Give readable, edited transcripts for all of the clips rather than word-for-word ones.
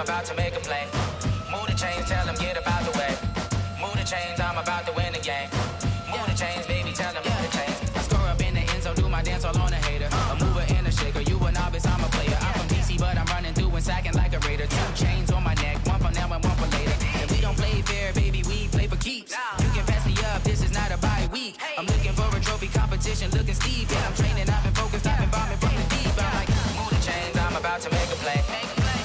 about to make a play. Move the chains, tell them get about the way. Move the chains, I'm about to win the game. Move the chains, baby, tell them move the chains. I score up in the end zone, do my dance all on a hater. A mover and a shaker, you a novice, I'm a player. I'm from DC, but I'm running through and sacking like a raider. 2 chains on my neck, one for now and one for later. If we don't play fair, baby, we play for keeps. You can pass me up, this is not a bye week. I'm looking for a trophy competition, looking steep. Yeah, I'm training, I've been focused, I've been bombing from the deep. I'm like, move the chains, I'm about to make a play.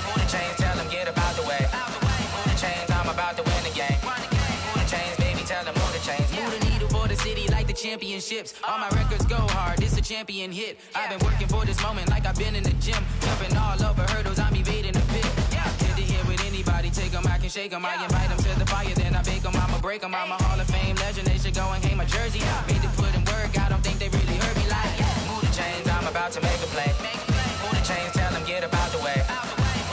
Move the chains, tell them get about the way. Move the chains, I'm about to win the game. Move the chains, baby, tell them move the chains. Move the needle for the city like the championships. All my records go hard, this a champion hit. I've been working for this moment like I've been in the gym. Jumping all over hurdles, I'm evading the pit. Hit to hit with anybody, take them, I can shake them. I invite them to the fire, then I bake them, I'ma break them. I'm a Hall of Fame legend, they should go and hang my jersey. Made to put in work, I don't think they really heard me like. Move the chains, I'm about to make a play. Move the chains, tell them get about the way.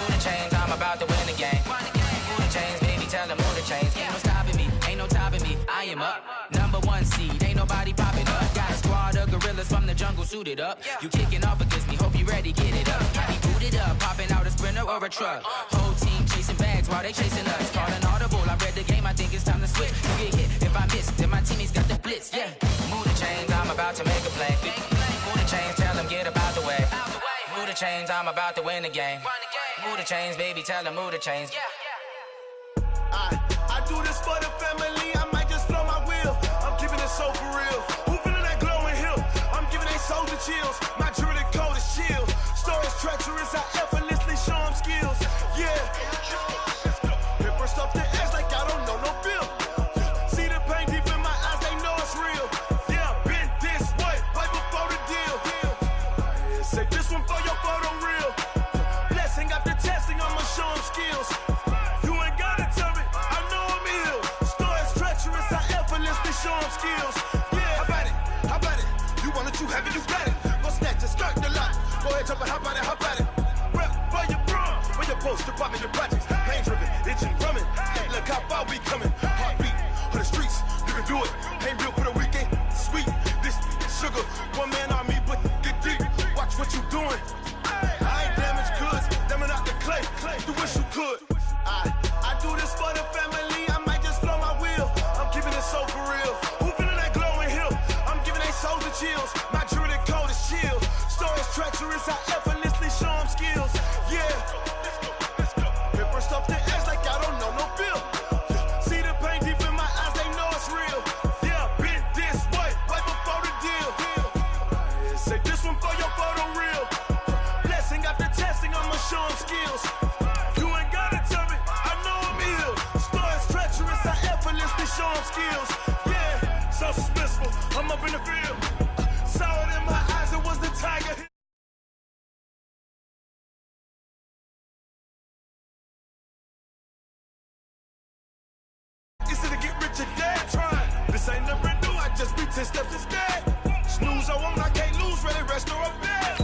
Move the chains, I'm about to win the game. Move the chains, baby, tell them move the chains. Ain't no stopping me, ain't no topping me, I am up. Number 1 seed, ain't nobody popping up. Got a squad of gorillas from the jungle suited up. You kicking off against me, hope you ready, get it up. I be booted up, popping out a sprinter or a truck. Whole team chasing bags while they chasing us. Calling audible, I read the game, I think it's time to switch. You get hit, if I miss, then my teammates got the blitz, yeah. Move the chains, I'm about to make a play. Move the chains, tell them get about the way. Move the chains, I'm about to win the game. Move the chains, baby, tell them move the chains. I do this for the family, I might just blow my wheel. I'm keeping it so for real. Who feeling that glowing hill? I'm giving they soldier chills. My jewelry cold is chill. Stories treacherous, I effortlessly show them skills. Yeah. Paper stuff the edge like I don't know no bill. See the pain deep in my eyes, they know it's real. Yeah, been this way, right before the deal. Say this one for your photo reel. Blessing after testing, I'ma show them skills. You ain't gotta tell me, I know I'm ill. Stories treacherous, I effortlessly show them skills. Yeah, how about it? You want it, you have it, you got it. Go snatch it, skirt the lot. Go ahead, jump it, how about it? Rep for your bra, for your poster, popping your projects. Pain driven, itching, drumming. Look how far we coming. Heartbeat on the streets, you can do it. Ain't built for the weekend, sweet. This sugar, one man army, but get deep. Watch what you doing. I ain't damaged goods, damn it out the clay. You wish you could. I do this for the family, I might just blow my wheel. I'm keeping it so for real. Who feeling that glowing hill? I'm giving they soldier chills. My jewelry cold is chill. Stories treacherous, I effortlessly show them skills. Yeah. Paper stuff the edge like I don't know no bill. See the pain deep in my eyes, they know it's real. Yeah, been this way, right before the deal. Say this one for your photo reel. Blessing after testing, I'ma show them skills. You ain't gotta tell me, I know I'm ill. Stories treacherous, I effortlessly show them skills. Yeah, so suspenseful, I'm up in the field. Saw it in my eyes, it was the tiger. It's to get rich or dead trying. This ain't never new, I just be 10 steps instead. Snooze I won't, I can't lose, ready, rest or a bed.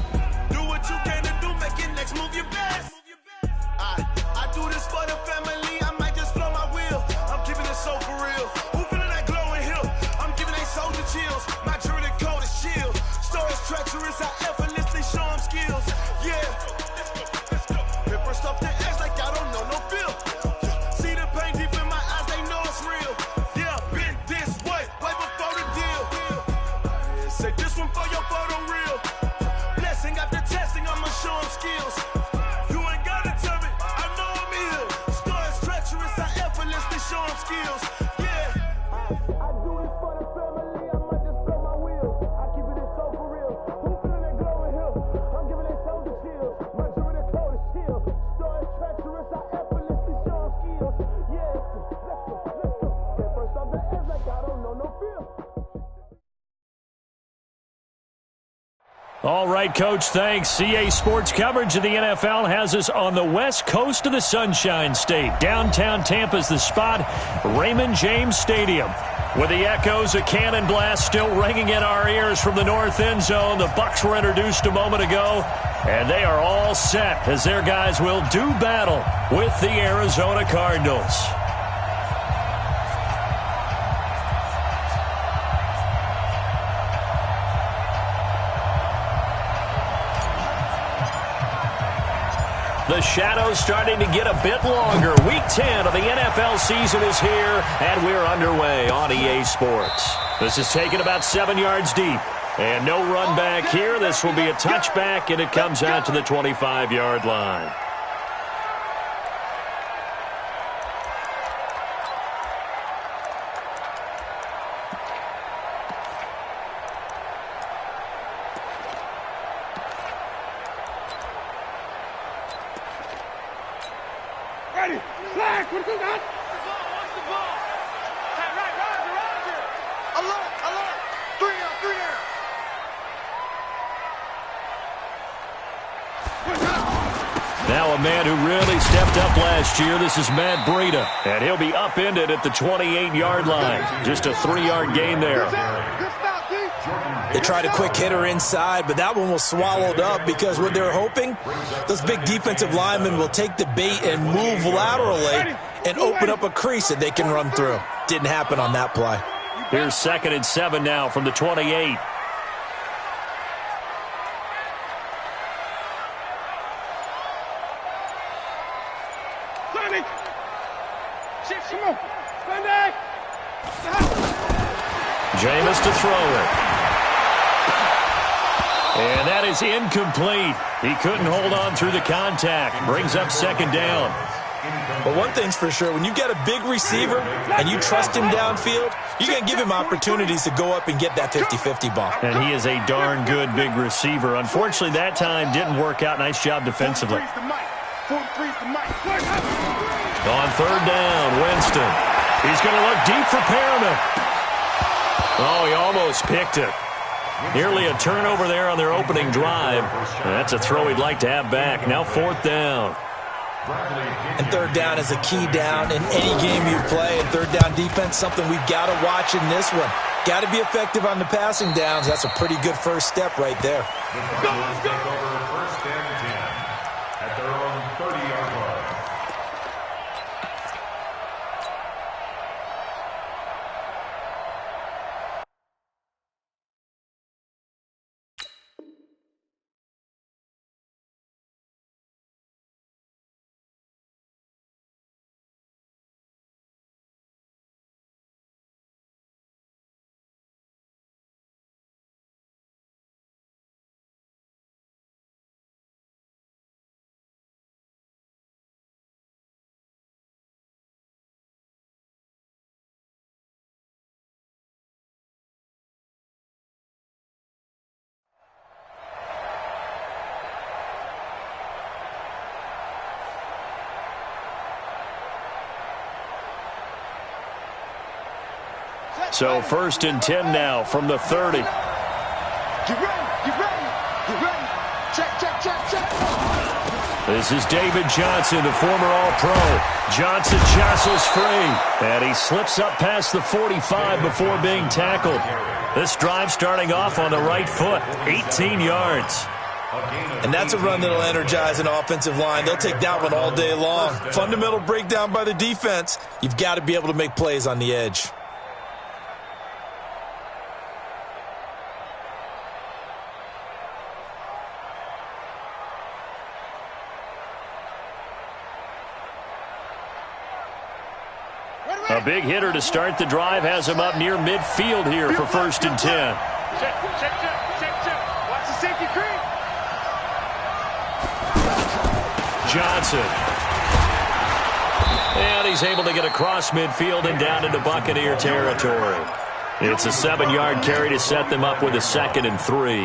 Do what you can to do, make it next move your best. I do this for the family, I might just blow my wheel. I'm keeping it so for real. Who feeling that glowing hill? I'm giving they soldier chills. My jewelry cold is chill. Stories treacherous, I effortlessly show them skills. Yeah. Paper stuff the edge like I don't know no bill. See the pain deep in my eyes, they know it's real. Yeah, been this way, right before the deal. Say this one for your photo reel. Blessing after testing, I'ma show them skills. You ain't gotta tell me, I know I'm ill. Stories treacherous, I effortlessly show them skills. Yeah. I do this for the family, I might just blow my wheel. I keep it so for real. Who feeling that glowing hill? I'm giving they soldier chills. My jewelry cold is chill. Stories treacherous, I effortlessly show them skills. Yeah. Let's go. Get first off the edge like I don't know no feel. All right, Coach, thanks. CA Sports coverage of the NFL has us on the west coast of the Sunshine State. Downtown Tampa's the spot, Raymond James Stadium. With the echoes of cannon blast still ringing in our ears from the north end zone, the Bucs were introduced a moment ago, and they are all set as their guys will do battle with the Arizona Cardinals. The shadow's starting to get a bit longer. Week 10 of the NFL season is here, and we're underway on EA Sports. This is taken about 7 yards deep. And no run back here. This will be a touchback, and it comes out to the 25-yard line. Ready, flag, what do you got? What's the ball? Hey, right, Roger. Alert, 3 down. Now a man who really stepped up last year. This is Matt Breida, and he'll be upended at the 28-yard line. Just a 3-yard gain there. They tried a quick hitter inside, but that one was swallowed up because what they're hoping, those big defensive linemen will take the bait and move laterally and open up a crease that they can run through. Didn't happen on that play. Here's 2nd and 7 now from the 28. Jameis to throw it. And that is incomplete. He couldn't hold on through the contact. Brings up 2nd down. But one thing's for sure, when you got a big receiver and you trust him downfield, you're going to give him opportunities to go up and get that 50-50 ball. And he is a darn good big receiver. Unfortunately, that time didn't work out. Nice job defensively. On 3rd down, Winston. He's going to look deep for Perriman. Oh, he almost picked it. Nearly a turnover there on their opening drive. That's a throw he'd like to have back. Now 4th down. And 3rd down is a key down in any game you play. And 3rd down defense, something we've got to watch in this one. Got to be effective on the passing downs. That's a pretty good first step right there. Let's go. 1st and 10 at their own 30-yard line. So 1st and 10 now from the 30. Get ready. Check. This is David Johnson, the former All-Pro. Johnson jostles free, and he slips up past the 45 before being tackled. This drive starting off on the right foot, 18 yards. And that's a run that'll energize an offensive line. They'll take that one all day long. Fundamental breakdown by the defense. You've got to be able to make plays on the edge. A big hitter to start the drive has him up near midfield here for 1st and 10. Check. Watch the safety creep. Johnson. And he's able to get across midfield and down into Buccaneer territory. It's a 7-yard carry to set them up with a 2nd and 3.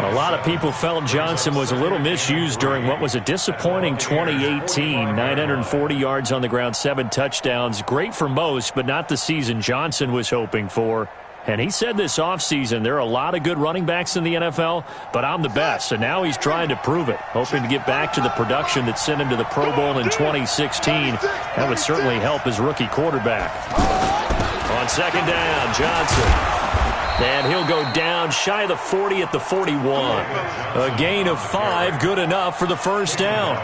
A lot of people felt Johnson was a little misused during what was a disappointing 2018. 940 yards on the ground, 7 touchdowns. Great for most, but not the season Johnson was hoping for. And he said this offseason, there are a lot of good running backs in the NFL, but I'm the best. And now he's trying to prove it, hoping to get back to the production that sent him to the Pro Bowl in 2016. That would certainly help his rookie quarterback. On 2nd down, Johnson. And he'll go down shy of the 40 at the 41. A gain of 5, good enough for the 1st down.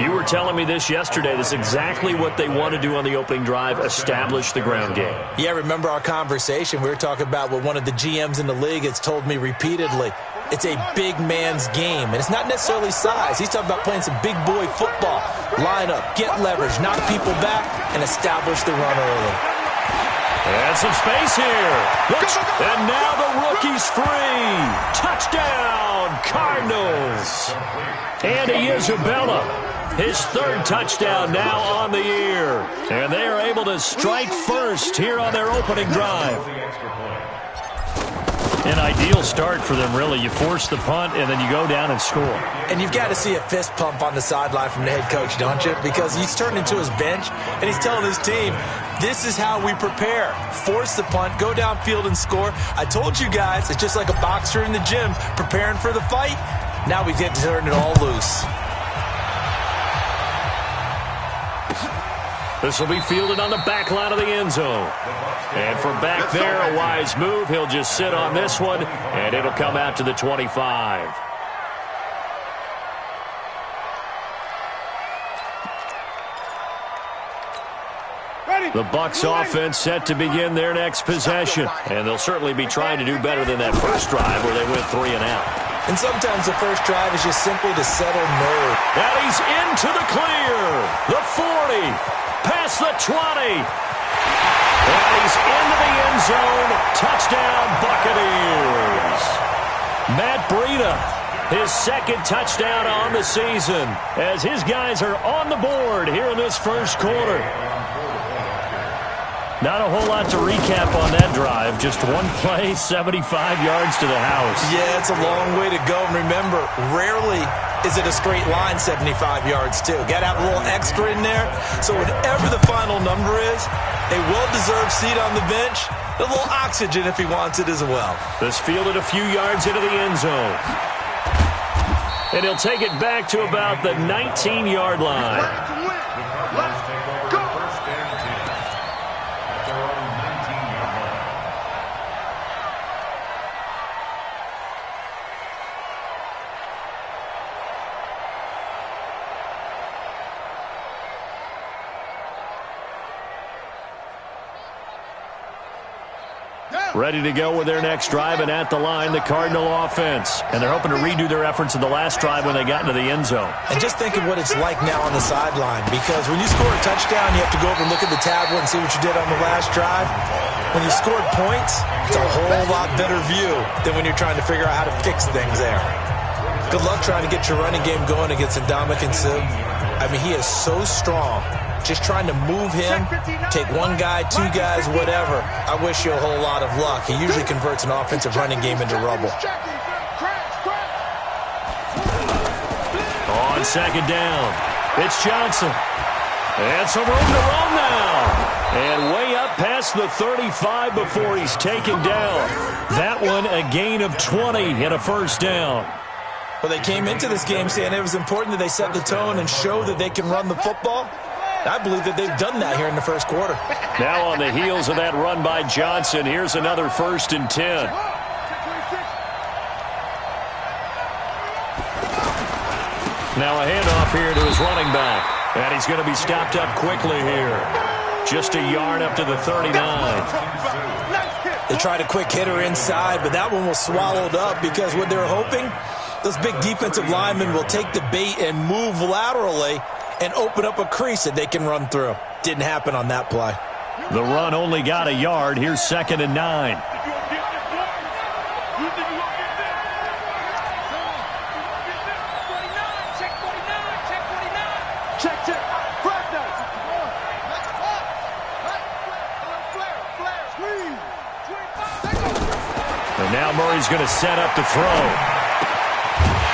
You were telling me this yesterday. This is exactly what they want to do on the opening drive, establish the ground game. Yeah, remember our conversation. We were talking about what one of the GMs in the league has told me repeatedly. it's a big man's game. And it's not necessarily size. He's talking about playing some big boy football. Line up, get leverage, knock people back, and establish the run early. And some space here. And now the rookie's free. Touchdown, Cardinals. Andy Isabella, his third touchdown now on the year. And they are able to strike first here on their opening drive. An ideal start for them, really. You force the punt, and then you go down and score. And you've got to see a fist pump on the sideline from the head coach, don't you? Because he's turned into his bench, and he's telling his team, this is how we prepare. Force the punt, go downfield and score. I told you guys, it's just like a boxer in the gym preparing for the fight. Now we get to turn it all loose. This will be fielded on the back line of the end zone. And from back there, a wise move. He'll just sit on this one, and it'll come out to the 25. The Bucs offense set to begin their next possession. And they'll certainly be trying to do better than that first drive where they went 3 and out. And sometimes the first drive is just simply to settle nerve. And he's into the clear. The 40. Past the 20. And he's into the end zone. Touchdown, Buccaneers. Matt Breida, his second touchdown on the season, as his guys are on the board here in this first quarter. Not a whole lot to recap on that drive. Just one play, 75 yards to the house. Yeah, it's a long way to go. And remember, rarely is it a straight line 75 yards, too. Got to have a little extra in there. So whatever the final number is, a well-deserved seat on the bench, a little oxygen if he wants it as well. This fielded a few yards into the end zone. And he'll take it back to about the 19-yard line. Ready to go with their next drive, and at the line, the Cardinal offense. And they're hoping to redo their efforts in the last drive when they got into the end zone. And just think of what it's like now on the sideline, because when you score a touchdown, you have to go over and look at the tablet and see what you did on the last drive. When you scored points, it's a whole lot better view than when you're trying to figure out how to fix things there. Good luck trying to get your running game going against Ndamukong Suh. I mean, he is so strong. Just trying to move him, take one guy, two guys, whatever. I wish you a whole lot of luck. He usually converts an offensive running game into rubble. On second down, it's Johnson. And some room to run now. And way up past the 35 before he's taken down. That one a gain of 20 and a first down. Well, they came into this game saying it was important that they set the tone and show that they can run the football. I believe that they've done that here in the first quarter. Now on the heels of that run by Johnson, here's another 1st and 10. Now a handoff here to his running back. And he's going to be stopped up quickly here. Just a yard up to the 39. They tried a quick hitter inside, but that one was swallowed up because what they're hoping, those big defensive linemen will take the bait and move laterally and open up a crease that they can run through. Didn't happen on that play. The run only got a yard. Here's 2nd and 9. And now Murray's going to set up to throw.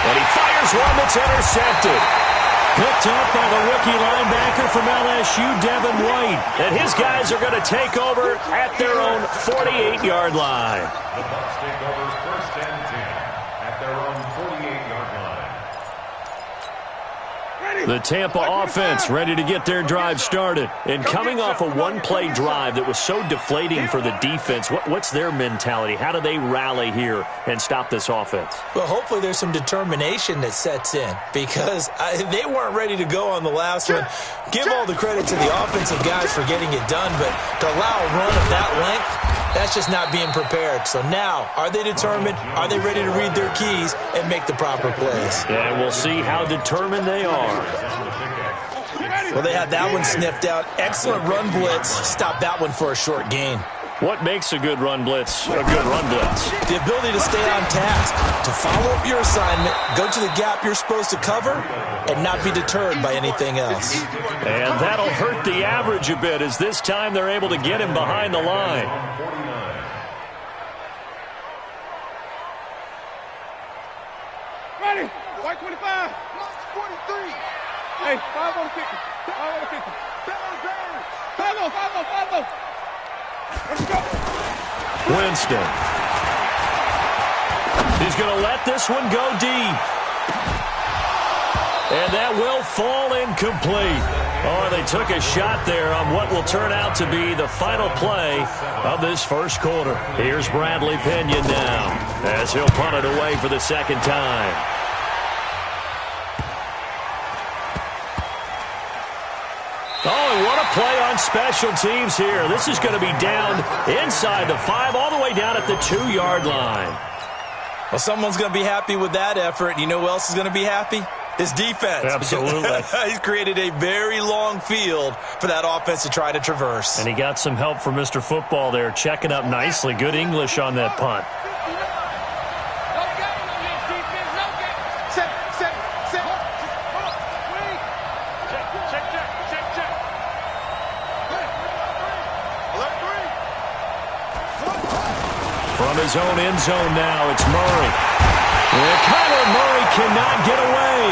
And he fires one that's intercepted. Picked up by the rookie linebacker from LSU, Devin White. And his guys are going to take over at their own 48-yard line. The Bucs take over 1st and 10 at their own 48-yard line. The Tampa offense ready to get their drive started. And coming off a one-play drive that was so deflating for the defense, what's their mentality? How do they rally here and stop this offense? Well, hopefully there's some determination that sets in because they weren't ready to go on the last one. Give all the credit to the offensive guys for getting it done, but to allow a run of that length, That's just not being prepared. So now, are they determined? Are they ready to read their keys and make the proper plays? And we'll see how determined they are. Well, they had that one sniffed out. Excellent run blitz. Stop that one for a short gain. What makes a good run blitz a good run blitz? The ability to stay on task, to follow up your assignment, go to the gap you're supposed to cover, and not be deterred by anything else. And that'll hurt the average a bit as this time they're able to get him behind the line. Ready. White 25. 43. Hey, 5 on 50. 5 on 50. 5 on. Let's go. Winston. He's going to let this one go deep. And that will fall incomplete. Oh, they took a shot there on what will turn out to be the final play of this first quarter. Here's Bradley Pinion now as he'll punt it away for the second time. Oh, and what a play on special teams here. This is going to be down inside the 5, all the way down at the 2-yard line. Well, someone's going to be happy with that effort. You know who else is going to be happy? His defense. Absolutely. He's created a very long field for that offense to try to traverse. And he got some help from Mr. Football there, checking up nicely. Good English on that punt. From his own end zone now, it's Murray. And Kyler Murray cannot get away.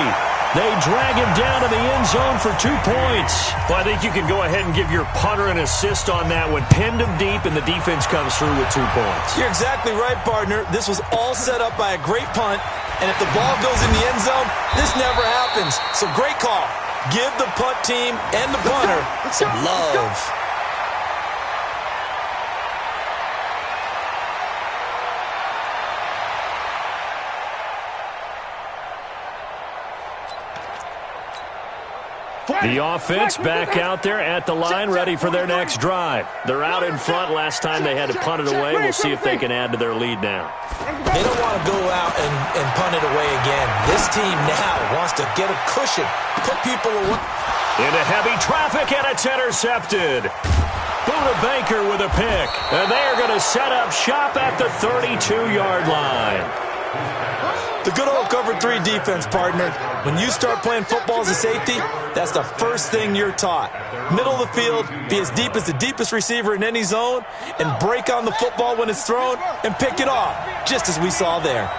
They drag him down to the end zone for 2 points. Well, I think you can go ahead and give your punter an assist on that one. Pinned him deep, and the defense comes through with 2 points. You're exactly right, partner. This was all set up by a great punt, and if the ball goes in the end zone, this never happens. So great call. Give the punt team and the punter some love. The offense back out there at the line, ready for their next drive. They're out in front. Last time they had to punt it away. We'll see if they can add to their lead now. They don't want to go out and punt it away again. This team now wants to get a cushion, put people away. Into heavy traffic, and it's intercepted. Buda Baker with a pick. And they are going to set up shop at the 32-yard line. The good old cover 3 defense, partner. When you start playing football as a safety, that's the first thing you're taught. Middle of the field, be as deep as the deepest receiver in any zone, and break on the football when it's thrown and pick it off, just as we saw there.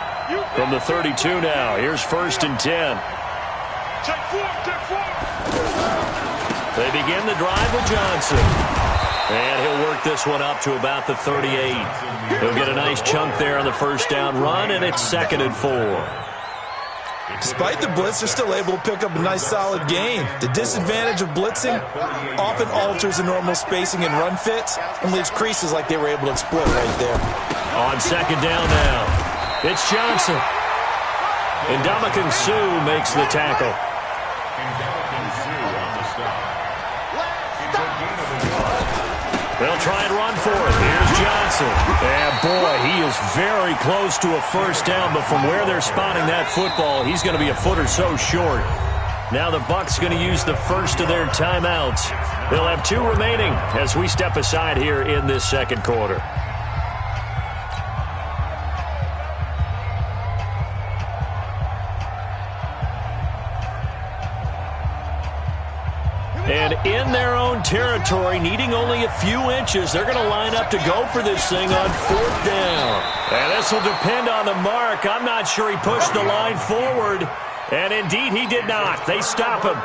From the 32 now, here's 1st and 10. They begin the drive with Johnson. And he'll work this one up to about the 38. He'll get a nice chunk there on the first down run, and it's 2nd and 4. Despite the blitz, they're still able to pick up a nice solid gain. The disadvantage of blitzing often alters the normal spacing and run fits and leaves creases like they were able to exploit right there. On 2nd down now, it's Johnson. And Ndamukong Suh makes the tackle. They'll try and run for it. Here's Johnson. And boy, he is very close to a first down, but from where they're spotting that football, he's going to be a foot or so short. Now the Bucs going to use the first of their timeouts. They'll have 2 remaining as we step aside here in this second quarter. And in their own territory, needing only a few inches, they're going to line up to go for this thing on 4th down. And this will depend on the mark. I'm not sure he pushed the line forward. And indeed, he did not. They stop him.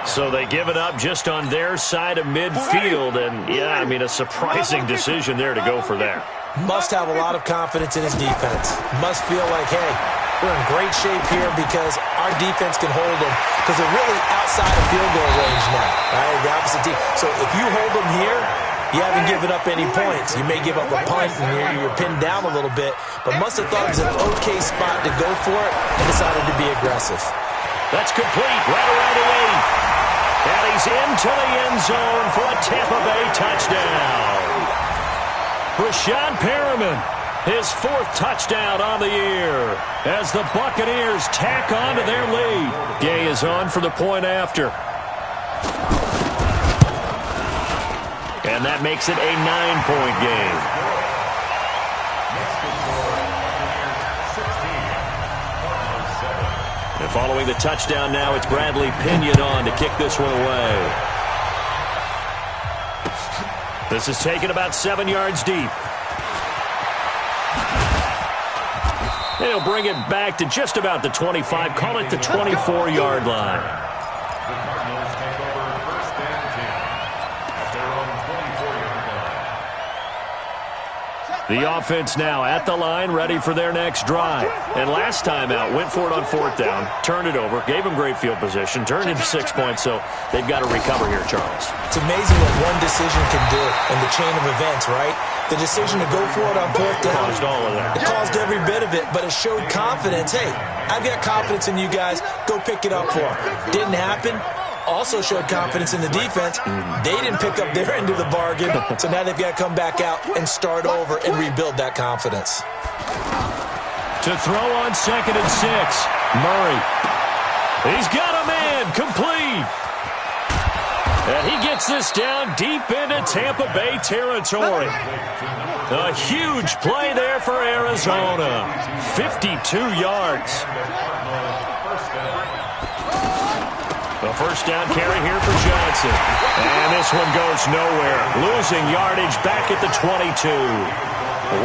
So they give it up just on their side of midfield. And, yeah, I mean, a surprising decision there to go for that. Must have a lot of confidence in his defense. Must feel like, hey, we're in great shape here because our defense can hold them because they're really outside of field goal range now, right? The opposite team. So if you hold them here, you haven't given up any points. You may give up a punt and you're pinned down a little bit, but must have thought it was an okay spot to go for it and decided to be aggressive. That's complete right around the 8. And he's into the end zone for a Tampa Bay touchdown. Brashad Perriman, his 4th touchdown on the year as the Buccaneers tack on to their lead. Gay is on for the point after. And that makes it a 9-point game. And following the touchdown now, it's Bradley Pinion on to kick this one away. This is taken about 7 yards deep. And he'll bring it back to just about the 25, call it the 24-yard line. The offense now at the line, ready for their next drive. And last time out, went for it on 4th down, turned it over, gave them great field position, turned into 6 points, so they've got to recover here, Charles. It's amazing what one decision can do in the chain of events, right? The decision to go for it on 4th down. Caused all of that. It caused every bit of it, but it showed confidence. Hey, I've got confidence in you guys. Go pick it up for them. Didn't happen. Also showed confidence in the defense. They didn't pick up their end of the bargain, so now they've got to come back out and start over and rebuild that confidence. To throw on 2nd and 6, Murray. He's got a man, complete. And he gets this down deep into Tampa Bay territory. A huge play there for Arizona. 52 yards. The 1st down carry here for Johnson. And this one goes nowhere. Losing yardage back at the 22.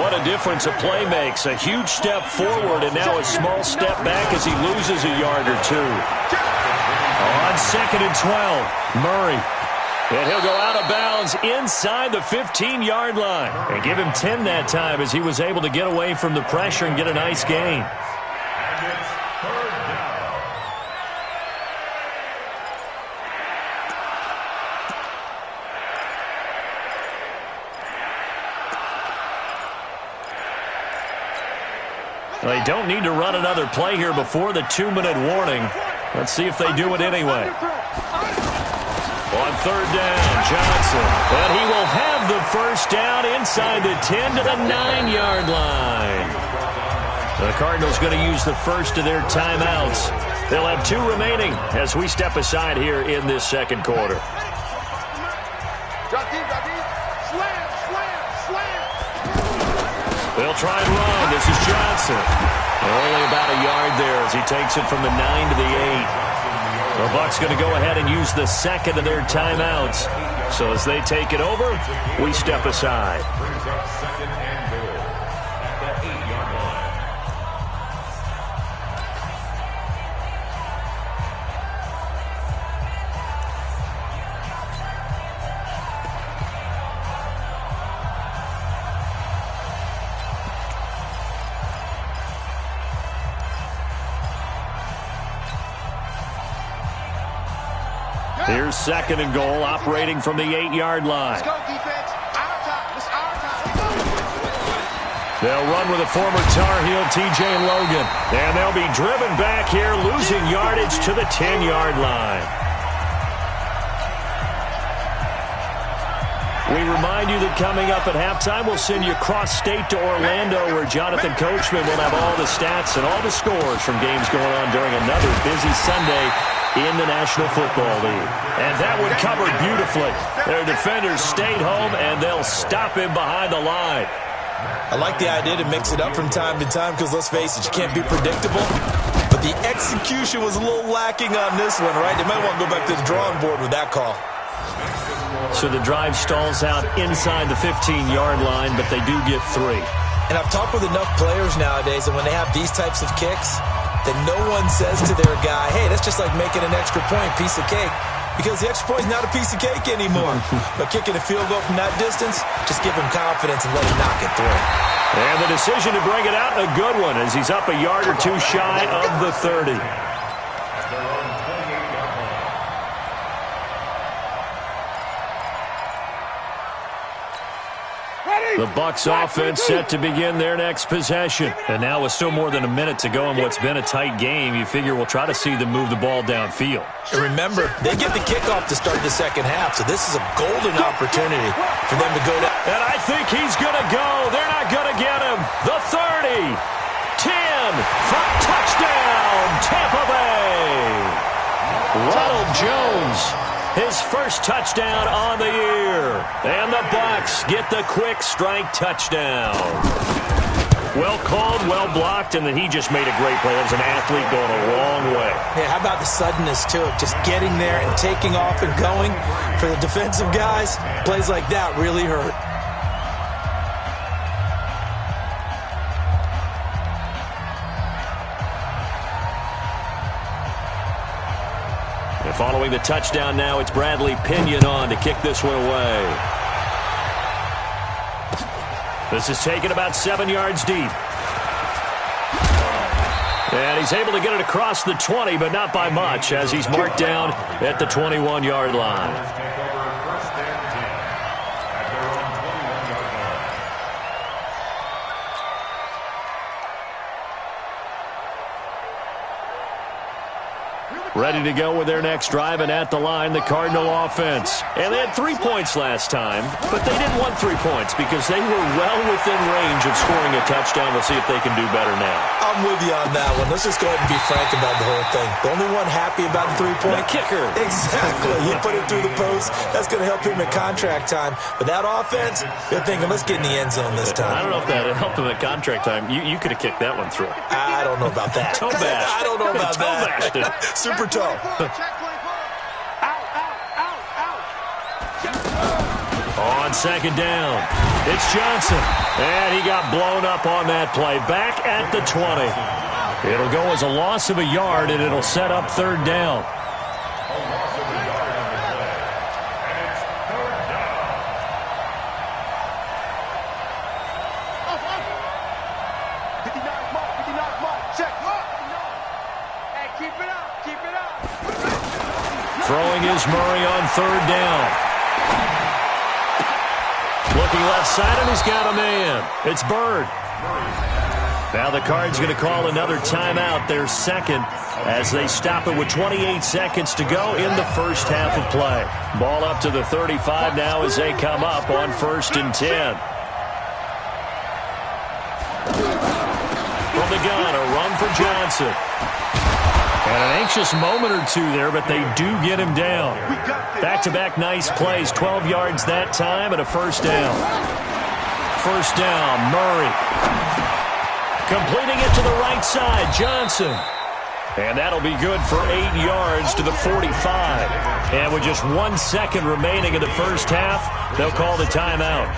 What a difference a play makes. A huge step forward and now a small step back as he loses a yard or 2. On 2nd and 12, Murray. And he'll go out of bounds inside the 15-yard line. And give him 10 that time as he was able to get away from the pressure and get a nice gain. They don't need to run another play here before the 2-minute warning. Let's see if they do it anyway. On 3rd down, Johnson. And he will have the 1st down inside the 10 to the 9-yard line. The Cardinals going to use the first of their timeouts. They'll have 2 remaining as we step aside here in this 2nd quarter. They'll try and run. This is Johnson. Only about a yard there as he takes it from the 9 to the 8. The Bucs going to go ahead and use the 2nd of their timeouts. So as they take it over, we step aside. Brings up 2nd and goal at the 8-yard line. Here's 2nd and goal, operating from the 8-yard line. Let's go, defense. Our time. It's our time. They'll run with a former Tar Heel, T.J. Logan. And they'll be driven back here, losing yardage to the 10-yard line. We remind you that coming up at halftime, we'll send you cross-state to Orlando, where Jonathan Coachman will have all the stats and all the scores from games going on during another busy Sunday in the National Football League. And that one covered beautifully. Their defenders stayed home, and they'll stop him behind the line. I like the idea to mix it up from time to time because, let's face it, you can't be predictable. But the execution was a little lacking on this one, right? They might want to go back to the drawing board with that call. So the drive stalls out inside the 15-yard line, but they do get 3. And I've talked with enough players nowadays that when they have these types of kicks, that no one says to their guy, hey, that's just like making an extra point, piece of cake. Because the extra point is not a piece of cake anymore. But kicking a field goal from that distance, just give him confidence and let him knock it through. And the decision to bring it out, a good one, as he's up a yard or 2 shy of the 30. Ready? The Bucs offense set to begin their next possession. And now with still more than a minute to go in what's been a tight game, you figure we'll try to see them move the ball downfield. And remember, they get the kickoff to start the second half, so this is a golden opportunity for them to go down. And I think he's going to go. They're not going to get him. The 30, 10, for touchdown, Tampa Bay. Ronald Jones, his first touchdown on the year. And the Bucs get the quick strike touchdown. Well called, well blocked, and then he just made a great play. That was an athlete going a long way. Yeah, how about the suddenness to it? Just getting there and taking off and going. For the defensive guys, plays like that really hurt. And following the touchdown now, it's Bradley Pinion on to kick this one away. This is taken about 7 yards deep. And he's able to get it across the 20, but not by much, as he's marked down at the 21-yard line. Ready to go with their next drive, and at the line, the Cardinal offense. And they had 3 points last time, but they didn't want 3 points because they were well within range of scoring a touchdown. We'll see if they can do better now. I'm with you on that one. Let's just go ahead and be frank about the whole thing. The only one happy about the 3-point? The kicker. Exactly. He put it through the post. That's going to help him at contract time. But that offense, they're thinking, let's get in the end zone this time. I don't know if that helped him at contract time. You could have kicked that one through. I don't know about that. Toe bash. I don't know about that. Super toe. On second down, it's Johnson. And he got blown up on that play. Back at the 20. It'll go as a loss of a yard, and it'll set up third down. Throwing is Murray on third down. Looking left side, and he's got a man. It's Bird. Now the Cards going to call another timeout, their second, as they stop it with 28 seconds to go in the first half of play. Ball up to the 35 now as they come up on 1st and 10. From the gun, a run for Johnson. And an anxious moment or two there, but they do get him down. Back-to-back nice plays, 12 yards that time, and a first down. First down, Murray. Completing it to the right side, Johnson. And that'll be good for 8 yards to the 45. And with just 1 second remaining in the first half, they'll call the timeout.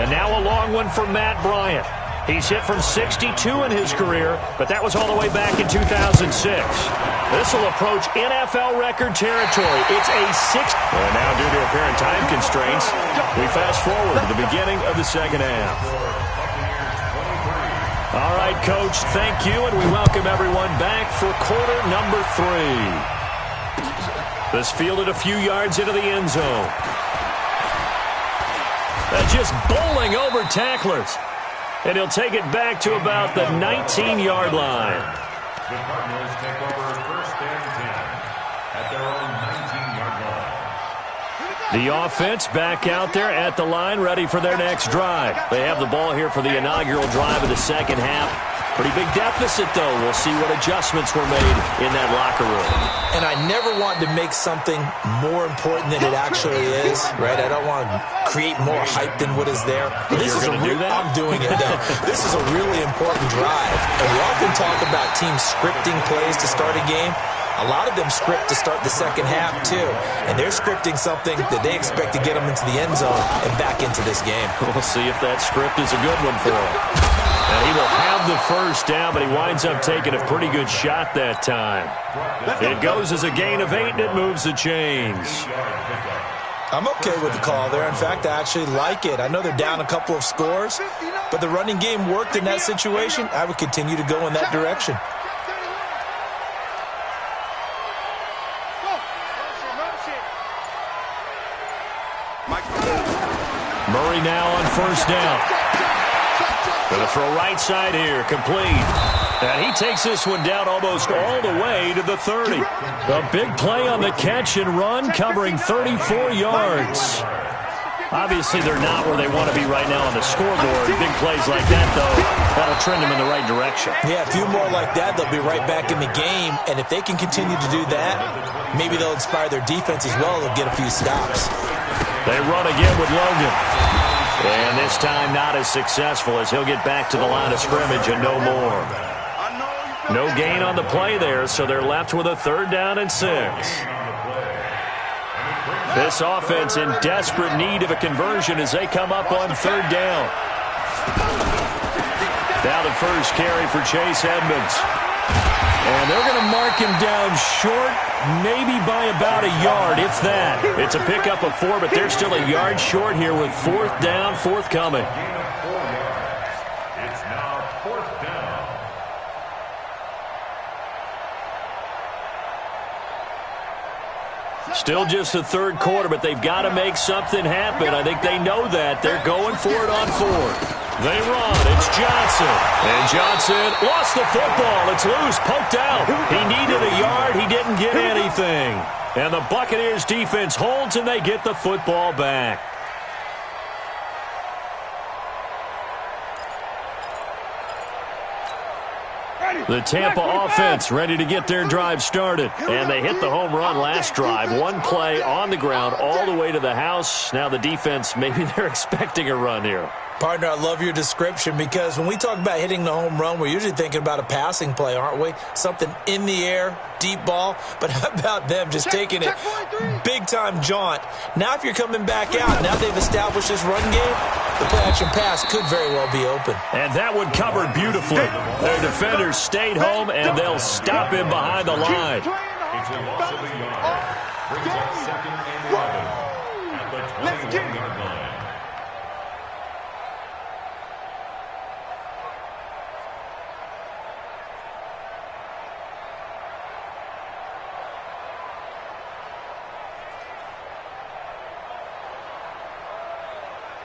And now a long one for Matt Bryant. He's hit from 62 in his career, but that was all the way back in 2006. This will approach NFL record territory. It's a 6. And now, due to apparent time constraints, we fast forward to the beginning of the second half. All right, Coach, thank you, and we welcome everyone back for quarter number 3. This fielded a few yards into the end zone. Just bowling over tacklers. And he'll take it back to about the 19-yard line. The Cardinals take over 1st and 10 at their own 19-yard line. The offense back out there at the line, ready for their next drive. They have the ball here for the inaugural drive of the second half. Pretty big deficit, though. We'll see what adjustments were made in that locker room. And I never want to make something more important than it actually is, right? I don't want to create more hype than what is there. But this is do that? I'm doing it, though. This is a really important drive. And we often talk about teams scripting plays to start a game. A lot of them script to start the second half, too. And they're scripting something that they expect to get them into the end zone and back into this game. We'll see if that script is a good one for him. And he will have the first down, but he winds up taking a pretty good shot that time. It goes as a gain of 8, and it moves the chains. I'm okay with the call there. In fact, I actually like it. I know they're down a couple of scores, but the running game worked in that situation. I would continue to go in that direction. Curry now on first down. Going to throw right side here, complete. And he takes this one down almost all the way to the 30. A big play on the catch and run, covering 34 yards. Obviously, they're not where they want to be right now on the scoreboard. Big plays like that, though, that'll trend them in the right direction. Yeah, a few more like that, they'll be right back in the game. And if they can continue to do that, maybe they'll inspire their defense as well. They'll get a few stops. They run again with Logan. And this time not as successful as he'll get back to the line of scrimmage and no more. No gain on the play there, so they're left with a 3rd down and 6. This offense in desperate need of a conversion as they come up on 3rd down. Now the first carry for Chase Edmonds. And they're going to mark him down short, maybe by about a yard, if that. It's a pickup of 4, but they're still a yard short here with 4th down forthcoming. It's now 4th down. Still just the 3rd quarter, but they've got to make something happen. I think they know that. They're going for it on 4th. They run. It's Johnson. And Johnson lost the football. It's loose, poked out. He needed a yard. He didn't get anything. And the Buccaneers defense holds, and they get the football back. The Tampa offense ready to get their drive started. And they hit the home run last drive. One play on the ground all the way to the house. Now the defense, maybe they're expecting a run here. Partner, I love your description because when we talk about hitting the home run, we're usually thinking about a passing play, aren't we? Something in the air, deep ball. But how about them just taking it big-time jaunt? Now if you're coming back out, now they've established this run game, the play-action pass could very well be open. And that one covered beautifully. Their defenders stayed home, and they'll stop him behind the line. It's a loss of a yard. Brings up 2nd and 11 at the 21-yard line.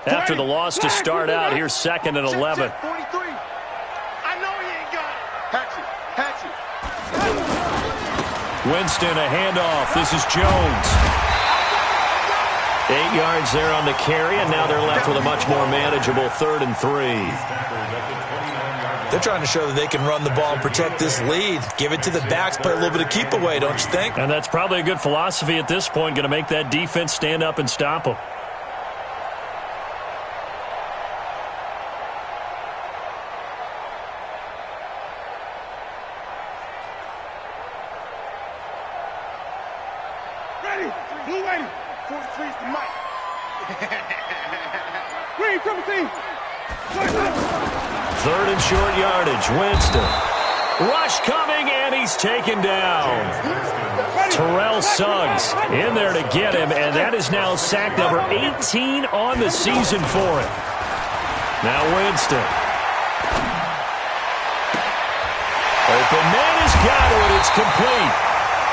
After the loss to start out, here's 2nd and 11. 43. I know he ain't got it. Hatch it. Winston, a handoff. This is Jones. 8 yards there on the carry, and now they're left with a much more manageable 3rd and 3. They're trying to show that they can run the ball and protect this lead. Give it to the backs, play a little bit of keep away, don't you think? And that's probably a good philosophy at this point, going to make that defense stand up and stop them. Blue lady, 43's the mic. Green, triple team. 3rd and short yardage. Winston. Rush coming, and he's taken down. Terrell Suggs in there to get him, and that is now sack number 18 on the season for him. Now Winston. Open man has got it. It's complete.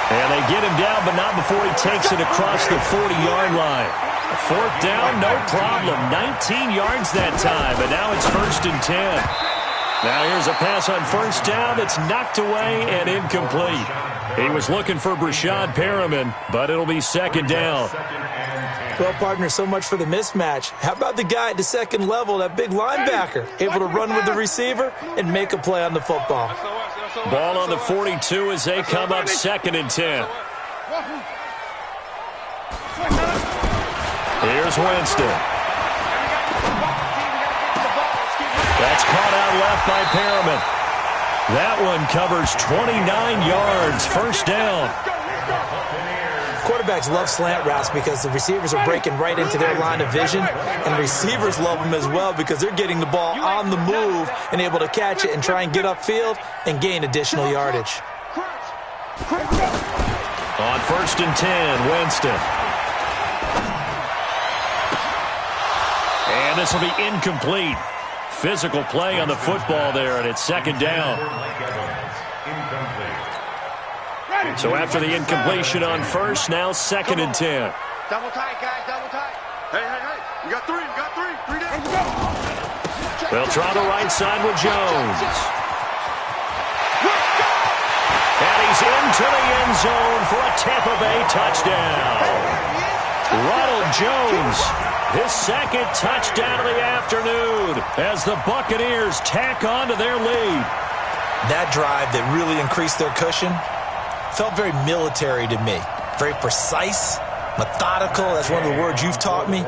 And they get him down, but not before he takes it across the 40-yard line. 4th down, no problem. 19 yards that time, but now it's 1st and 10. Now here's a pass on 1st down that's knocked away and incomplete. He was looking for Brashad Perriman, but it'll be 2nd down. Well, partner, so much for the mismatch. How about the guy at the 2nd level, that big linebacker, able to run with the receiver and make a play on the football? Ball on the 42 as they come up 2nd and 10. Here's Winston. That's caught out left by Perriman. That one covers 29 yards. 1st down. Quarterbacks love slant routes because the receivers are breaking right into their line of vision, and receivers love them as well because they're getting the ball on the move and able to catch it and try and get upfield and gain additional yardage. On 1st and 10, Winston. And this will be incomplete. Physical play on the football there, and it's 2nd down. So after the incompletion on 1st, now 2nd and 10. Double tight, guys, double tight. Hey. We got three down. They'll try the right side with Jones. And he's into the end zone for a Tampa Bay touchdown. Ronald Jones, his second touchdown of the afternoon as the Buccaneers tack on to their lead. That drive that really increased their cushion felt very military to me. Very precise, methodical. That's one of the words you've taught me.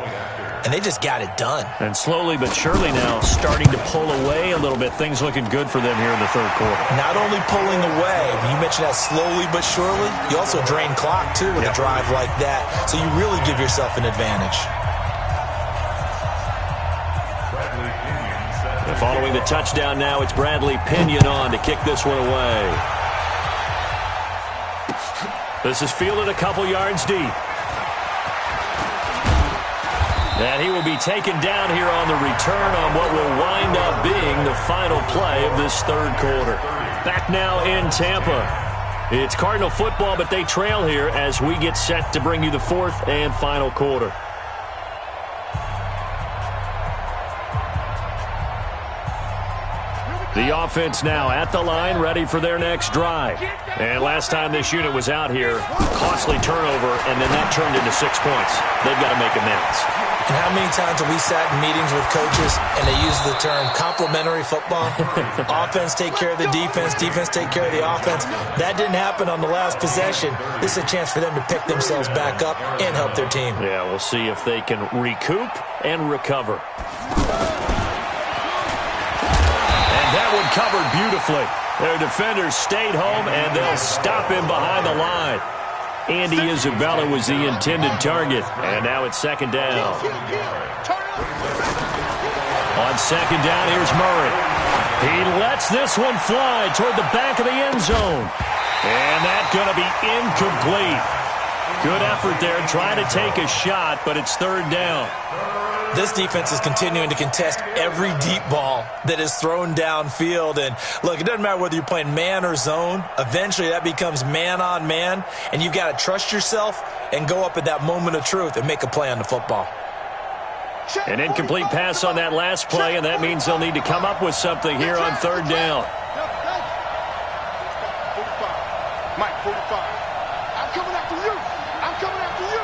And they just got it done. And slowly but surely now starting to pull away a little bit. Things looking good for them here in the third quarter. Not only pulling away, but you mentioned that slowly but surely. You also drain clock, too, with a drive like that. So you really give yourself an advantage. And following the touchdown now, it's Bradley Pinion on to kick this one away. This is fielded a couple yards deep. And he will be taken down here on the return on what will wind up being the final play of this third quarter. Back now in Tampa. It's Cardinal football, but they trail here as we get set to bring you the fourth and final quarter. The offense now at the line, ready for their next drive. And last time this unit was out here, costly turnover, and then that turned into 6 points. They've got to make amends. And how many times have we sat in meetings with coaches and they use the term complementary football? Offense take care of the defense, defense take care of the offense. That didn't happen on the last possession. This is a chance for them to pick themselves back up and help their team. Yeah, we'll see if they can recoup and recover. And that one covered beautifully. Their defenders stayed home, and they'll stop him behind the line. Andy Isabella was the intended target, and now it's second down. On second down, here's Murray. He lets this one fly toward the back of the end zone. And that's going to be incomplete. Good effort there, trying to take a shot, but it's third down. This defense is continuing to contest every deep ball that is thrown downfield. And, look, it doesn't matter whether you're playing man or zone. Eventually that becomes man on man, and you've got to trust yourself and go up at that moment of truth and make a play on the football. An incomplete pass on that last play, and that means they'll need to come up with something here on third down. Mike, 45. I'm coming after you. I'm coming after you.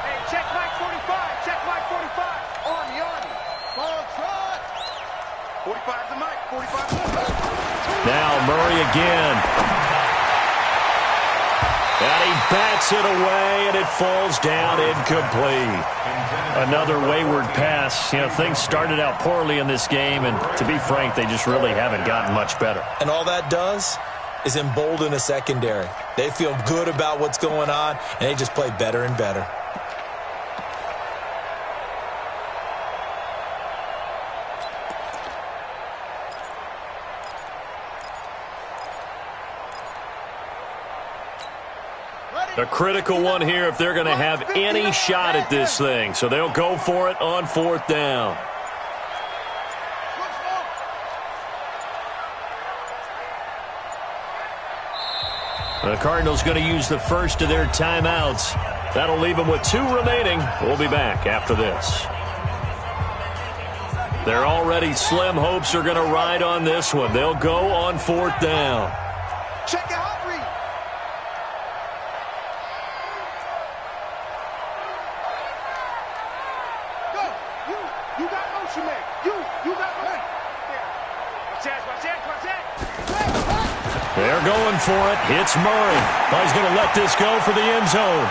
Hey, check Mike 45. Check Mike 45. Army. Ball trot. 45 to Mike. 45 to Mike. Now Murray again. And he bats it away, and it falls down incomplete. Another wayward pass. You know, things started out poorly in this game, and to be frank, they just really haven't gotten much better. And all that does is embolden a secondary. They feel good about what's going on, and they just play better and better. A critical one here if they're going to have any shot at this thing. So they'll go for it on fourth down. The Cardinals going to use the first of their timeouts. That'll leave them with 2 remaining. We'll be back after this. Their already slim hopes are going to ride on this one. They'll go on fourth down. Check it out, Reed. Go. You got motion, man. You got motion. Watch that. They're going for it. It's Murray. He's going to let this go for the end zone.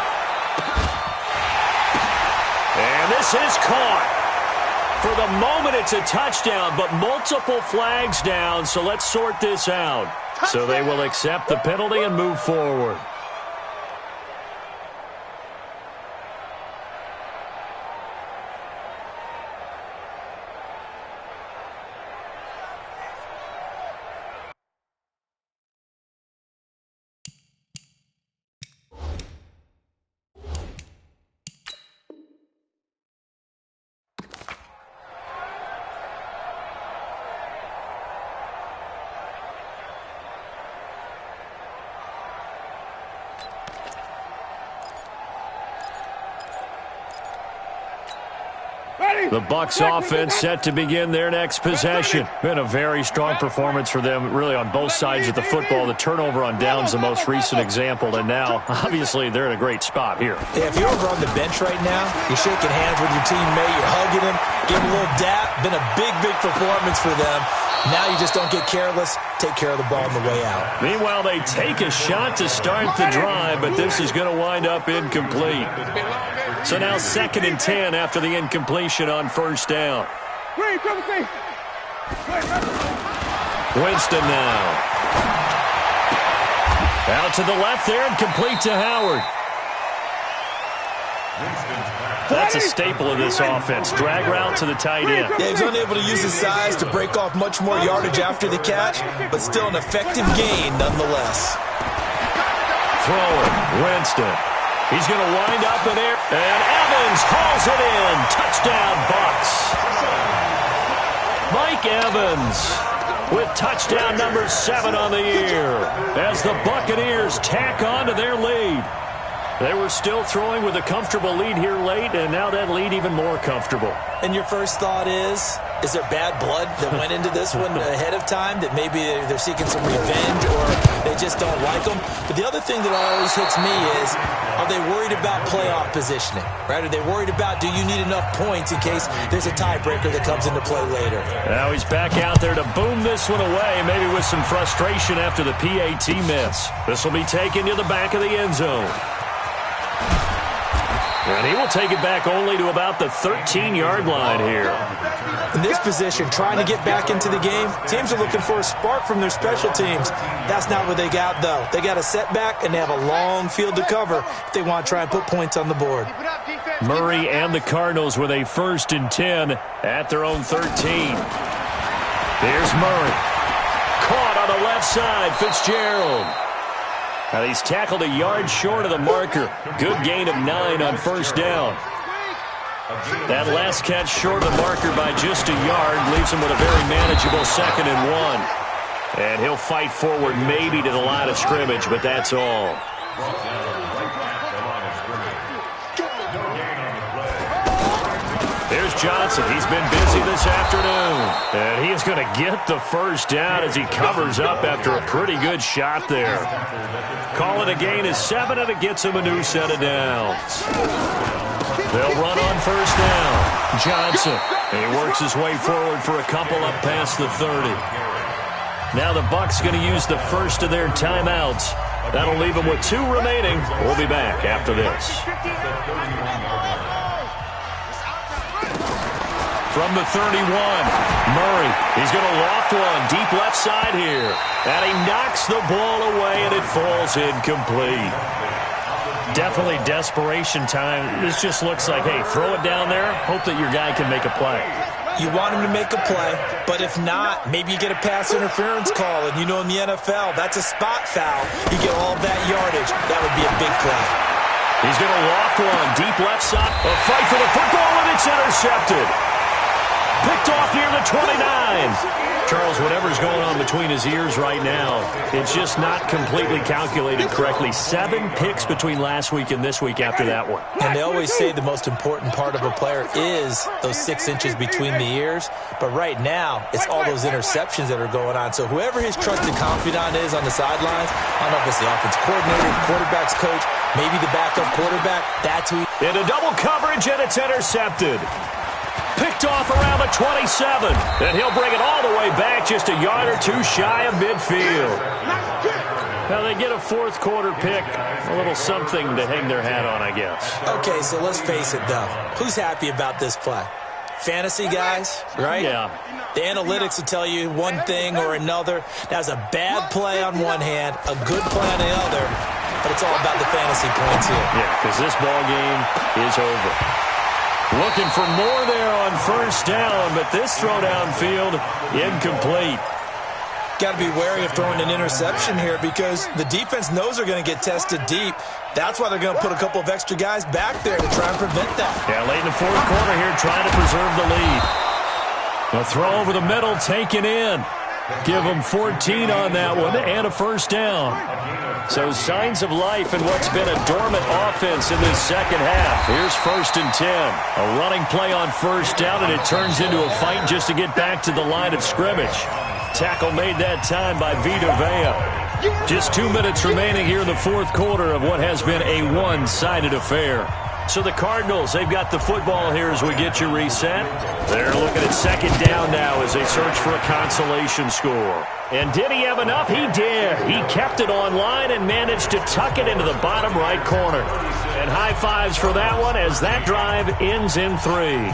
And this is caught. For the moment, it's a touchdown, but multiple flags down, so let's sort this out. So they will accept the penalty and move forward. The Bucs offense set to begin their next possession. Been a very strong performance for them, really, on both sides of the football. The turnover on downs, the most recent example, and now, obviously, they're in a great spot here. Yeah, if you're over on the bench right now, you're shaking hands with your teammate, you're hugging him, giving a little dap. Been a big, big performance for them. Now you just don't get careless. Take care of the ball on the way out. Meanwhile, they take a shot to start the drive, but this is going to wind up incomplete. So now 2nd and 10 after the incompletion on first down. Winston now. Out to the left there and complete to Howard. That's a staple of this offense. Drag route to the tight end. Yeah, he's unable to use his size to break off much more yardage after the catch, but still an effective gain nonetheless. Throwing, Winston. He's going to wind up in air, and Evans hauls it in. Touchdown, Bucs. Mike Evans with touchdown number 7 on the year as the Buccaneers tack on to their lead. They were still throwing with a comfortable lead here late, and now that lead even more comfortable. And your first thought is there bad blood that went into this one ahead of time, that maybe they're seeking some revenge or they just don't like them? But the other thing that always hits me is, are they worried about playoff positioning? Right? Are they worried about, do you need enough points in case there's a tiebreaker that comes into play later? Now he's back out there to boom this one away, maybe with some frustration after the PAT miss. This will be taken to the back of the end zone. And he will take it back only to about the 13-yard line here. In this position, trying to get back into the game, teams are looking for a spark from their special teams. That's not what they got, though. They got a setback, and they have a long field to cover if they want to try and put points on the board. Murray and the Cardinals with a 1st and 10 at their own 13. Here's Murray. Caught on the left side, Fitzgerald. Now he's tackled a yard short of the marker. Good gain of 9 on first down. That last catch short of the marker by just a yard leaves him with a very manageable 2nd and 1. And he'll fight forward maybe to the line of scrimmage, but that's all. Here's Johnson. He's been busy this afternoon. And he is going to get the first down as he covers up after a pretty good shot there. Call it a gain of 7, and it gets him a new set of downs. They'll run on first down. Johnson. He works his way forward for a couple up past the 30. Now the Bucs going to use the first of their timeouts. That'll leave them with 2 remaining. We'll be back after this. From the 31, Murray. He's going to loft one deep left side here. And he knocks the ball away, and it falls incomplete. Definitely desperation time. This just looks like, hey, throw it down there, hope that your guy can make a play. You want him to make a play, but if not, maybe you get a pass interference call. And you know in the NFL, that's a spot foul. You get all that yardage. That would be a big play. He's going to loft one deep left side. A fight for the football, and it's intercepted. Picked off near the 29. Charles, whatever's going on between his ears right now, it's just not completely calculated correctly. 7 picks between last week and this week after that one. And they always say the most important part of a player is those 6 inches between the ears. But right now, it's all those interceptions that are going on. So whoever his trusted confidant is on the sidelines, I don't know if it's the offensive coordinator, the quarterback's coach, maybe the backup quarterback, that's who. In a double coverage, and it's intercepted. Picked off around the 27, and he'll bring it all the way back just a yard or 2 shy of midfield. Now they get a 4th quarter pick, a little something to hang their hat on, I guess. Okay, so let's face it, though. Who's happy about this play? Fantasy guys, right? Yeah. The analytics will tell you one thing or another. That's a bad play on one hand, a good play on the other, but it's all about the fantasy points here. Yeah, because this ball game is over. Looking for more there on first down, but this throw downfield, incomplete. Got to be wary of throwing an interception here because the defense knows they're going to get tested deep. That's why they're going to put a couple of extra guys back there to try and prevent that. Yeah, late in the 4th quarter here, trying to preserve the lead. A throw over the middle, taken in. Give them 14 on that one and a first down. So signs of life in what's been a dormant offense in this second half. Here's 1st and 10. A running play on first down, and it turns into a fight just to get back to the line of scrimmage. Tackle made that time by Vita Vea. Just 2 minutes remaining here in the fourth quarter of what has been a one-sided affair. So the Cardinals, they've got the football here as we get you reset. They're looking at second down now as they search for a consolation score. And did he have enough? He did. He kept it online and managed to tuck it into the bottom right corner. And high fives for that one as that drive ends in 3.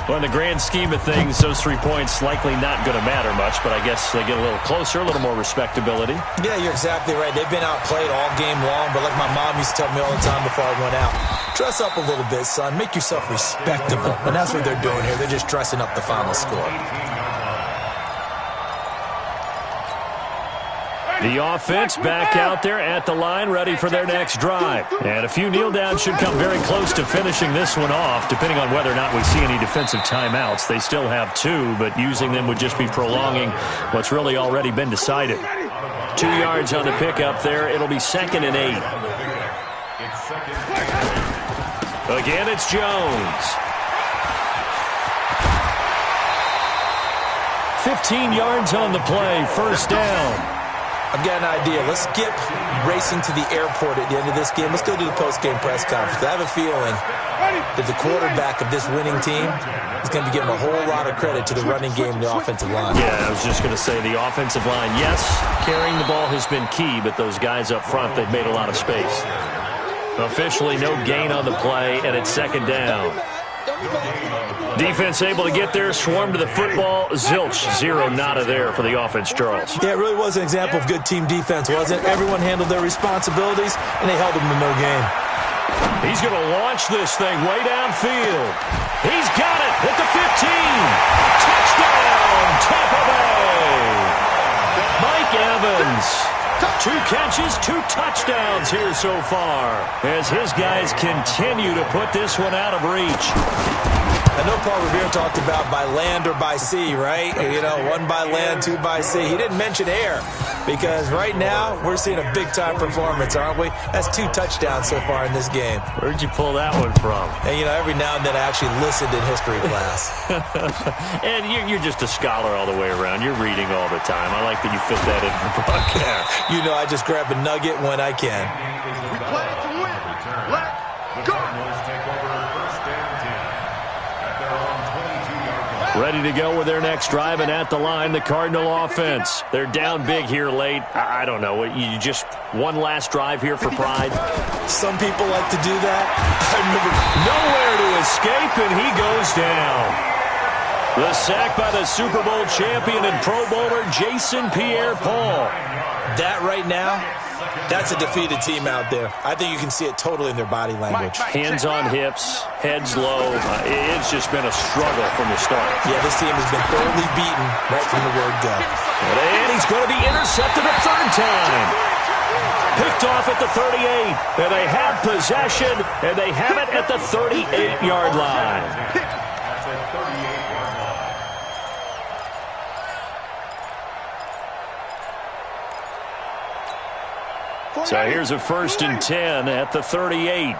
Well, in the grand scheme of things, those 3 points likely not going to matter much, but I guess they get a little closer, a little more respectability. Yeah, you're exactly right. They've been outplayed all game long, but like my mom used to tell me all the time before I went out, dress up a little bit, son. Make yourself respectable. And that's what they're doing here. They're just dressing up the final score. The offense back out there at the line, ready for their next drive. And a few kneel downs should come very close to finishing this one off, depending on whether or not we see any defensive timeouts. They still have 2, but using them would just be prolonging what's really already been decided. 2 yards on the pickup there. It'll be 2nd and 8. Again, it's Jones. 15 yards on the play, first down. I've got an idea. Let's skip racing to the airport at the end of this game. Let's go to the post-game press conference. I have a feeling that the quarterback of this winning team is going to be giving a whole lot of credit to the running game and the offensive line. Yeah, I was just going to say the offensive line, yes, carrying the ball has been key, but those guys up front, they've made a lot of space. Officially no gain on the play, and it's second down. Defense able to get there, swarm to the football. Zilch, 0 nada there for the offense, Charles. Yeah, it really was an example of good team defense, wasn't it? Everyone handled their responsibilities, and they held them to no gain. He's going to launch this thing way downfield. He's got it at the 15. Touchdown, Tampa Bay. Mike Evans. 2 catches, 2 touchdowns here so far as his guys continue to put this one out of reach. I know Paul Revere talked about by land or by sea, right? You know, 1 by land, 2 by sea. He didn't mention air because right now we're seeing a big-time performance, aren't we? That's 2 touchdowns so far in this game. Where'd you pull that one from? And, you know, every now and then I actually listened in history class. And you're just a scholar all the way around. You're reading all the time. I like that you fit that in the broadcast. You know, I just grab a nugget when I can. We play to win. Let's go. Ready to go with their next drive, and at the line, the Cardinal offense. They're down big here late. I don't know. You just one last drive here for pride? Some people like to do that. I remember nowhere to escape, and he goes down. The sack by the Super Bowl champion and Pro Bowler Jason Pierre-Paul. That right now, that's a defeated team out there. I think you can see it totally in their body language. Hands on hips, heads low. It's just been a struggle from the start. Yeah, this team has been thoroughly beaten right from the word go. And he's going to be intercepted a 3rd time. Picked off at the 38. And they have possession, and they have it at the 38-yard line. So here's a 1st and 10 at the 38.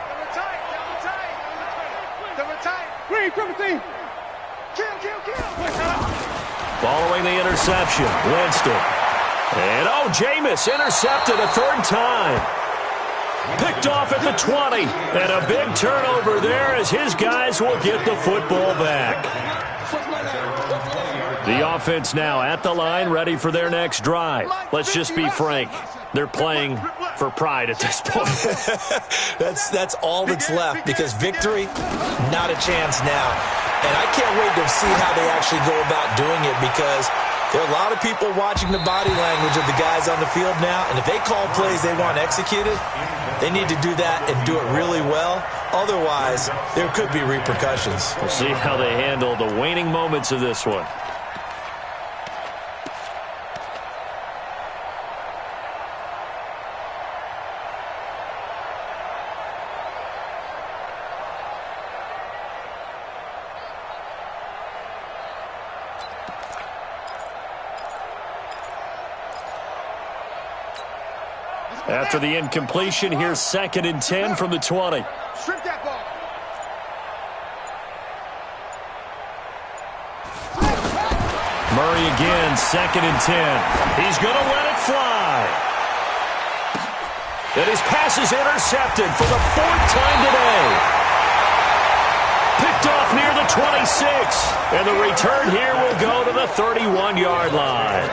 Following the interception, Winston. And Jameis intercepted a 3rd time. Picked off at the 20. And a big turnover there as his guys will get the football back. The offense now at the line, ready for their next drive. Let's just be frank. They're playing for pride at this point. That's all that's left because victory, not a chance now. And I can't wait to see how they actually go about doing it because there are a lot of people watching the body language of the guys on the field now. And if they call plays they want executed, they need to do that and do it really well. Otherwise, there could be repercussions. We'll see how they handle the waning moments of this one. After the incompletion, here's 2nd and 10 from the 20. Strip that ball. Murray again, 2nd and 10. He's going to let it fly. And his pass is intercepted for the 4th time today. Picked off near the 26. And the return here will go to the 31-yard line.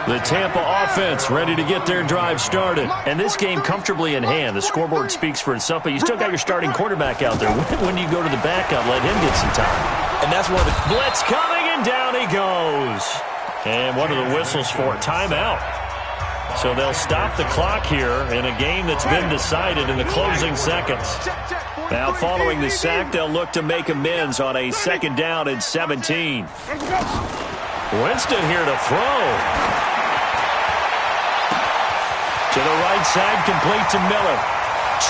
The Tampa offense ready to get their drive started. And this game comfortably in hand. The scoreboard speaks for itself, but you still got your starting quarterback out there. When you go to the backup, let him get some time. And that's one of the... Blitz coming, and down he goes. And one of the whistles for a timeout. So they'll stop the clock here in a game that's been decided in the closing seconds. Now following the sack, they'll look to make amends on a 2nd down and 17. Winston here to throw. To the right side, complete to Miller.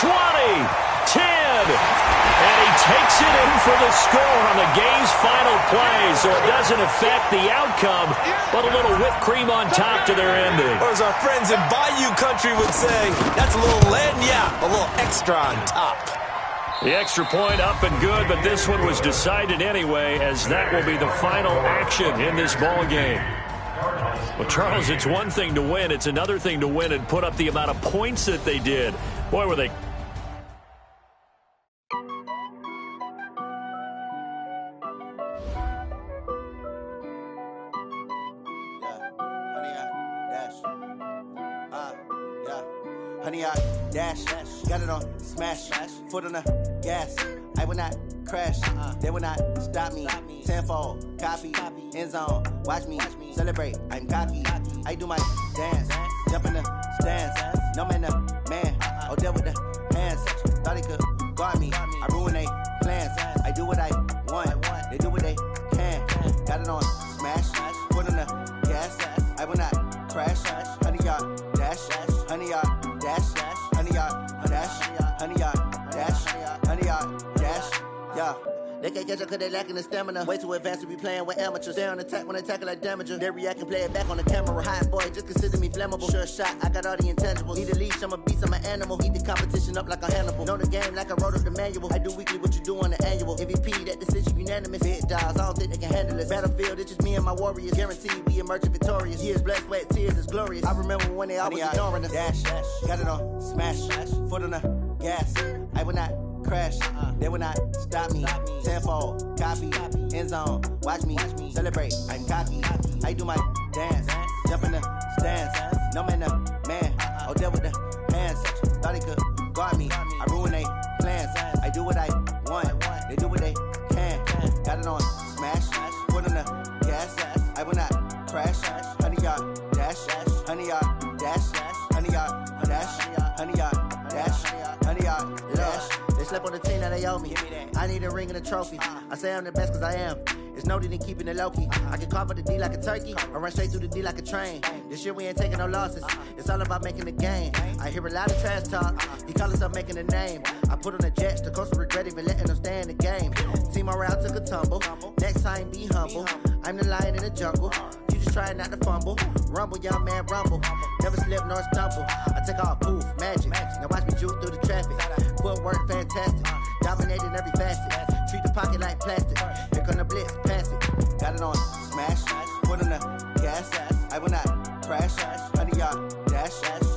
20, 10, and he takes it in for the score on the game's final play, so it doesn't affect the outcome, but a little whipped cream on top to their ending. Or as our friends in Bayou Country would say, that's a little lagniappe, a little extra on top. The extra point up and good, but this one was decided anyway, as that will be the final action in this ball game. Well, Charles, it's one thing to win. It's another thing to win and put up the amount of points that they did. Boy, were they... Honey, I dash, got it on smash, foot on the gas. I will not crash, they will not stop me. Tenfold, copy, end zone, watch me celebrate. I'm cocky, I do my dance, jump in the stands. No man, man, oh, there with the hands. Thought he could guard me, I ruin they plans. I do what I want, they do what they can. Got it on smash, foot on the gas. I will not crash, honey, y'all dash, honey, y'all dash, honey, y'all dash, honey, y'all dash, honey, y'all dash, yeah. They can't catch up cause they lacking the stamina. Way too advanced to be playing with amateurs. Stay on attack when they tackle like damager. They react and play it back on the camera. Hot boy, just consider me flammable. Sure shot, I got all the intangibles. Need a leash, I'm a beast, I'm an animal. Eat the competition up like a Hannibal. Know the game like I wrote up the manual. I do weekly what you do on the annual. MVP, that decision unanimous. Big dogs, I don't think they can handle it. Battlefield, it's just me and my warriors. Guaranteed we emerge victorious. Years, blood, sweat, tears, is glorious. I remember when they always ignoring us. Dash, got it on smash, foot on the gas. I will not crash, they will not stop me. Tenfold, copy, end zone, watch me celebrate. I'm cocky, I do my dance, jump in the stands. No man, man, oh, there with the hands. Thought he could guard me, I ruin they plans. I do what I want, they do what they can. Got it on smash, foot on the gas. I will not crash, honey, y'all dash, honey, y'all dash, honey, y'all dash, honey, y'all dash, honey, y'all dash. They slept on the team that they owe me. I need a ring and a trophy. I say I'm the best cause I am. It's noted in keeping it low-key. I can carve up the D like a turkey or run straight through the D like a train. This year we ain't taking no losses. It's all about making the game. I hear a lot of trash talk. He call himself making a name. I put on the Jets. The coach will regret even letting them stay in the game. Team morale took a tumble. Next time be humble. I'm the lion in the jungle. You just try not to fumble. Rumble, young man, rumble. Never slip nor stumble. I take off, poof, magic. Now watch me juke through the traffic. Footwork fantastic. Dominating every facet. Treat the pocket like plastic. Here come the blitz, pass it. Got it on smash. Foot on the gas. I will not crash. Honey, y'all dash.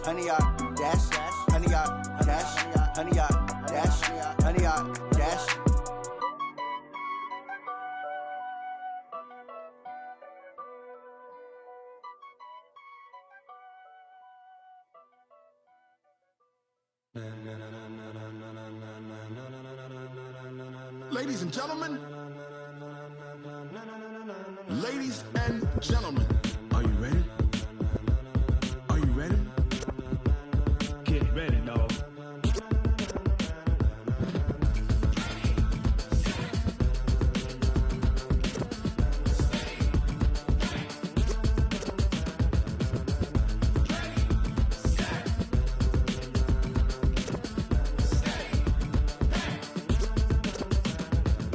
Honey, y'all dash. Honey, y'all dash. Honey, y'all dash. Honey, y'all dash. Ladies and gentlemen, ladies and gentlemen, are you ready? Are you ready? Get ready, dog.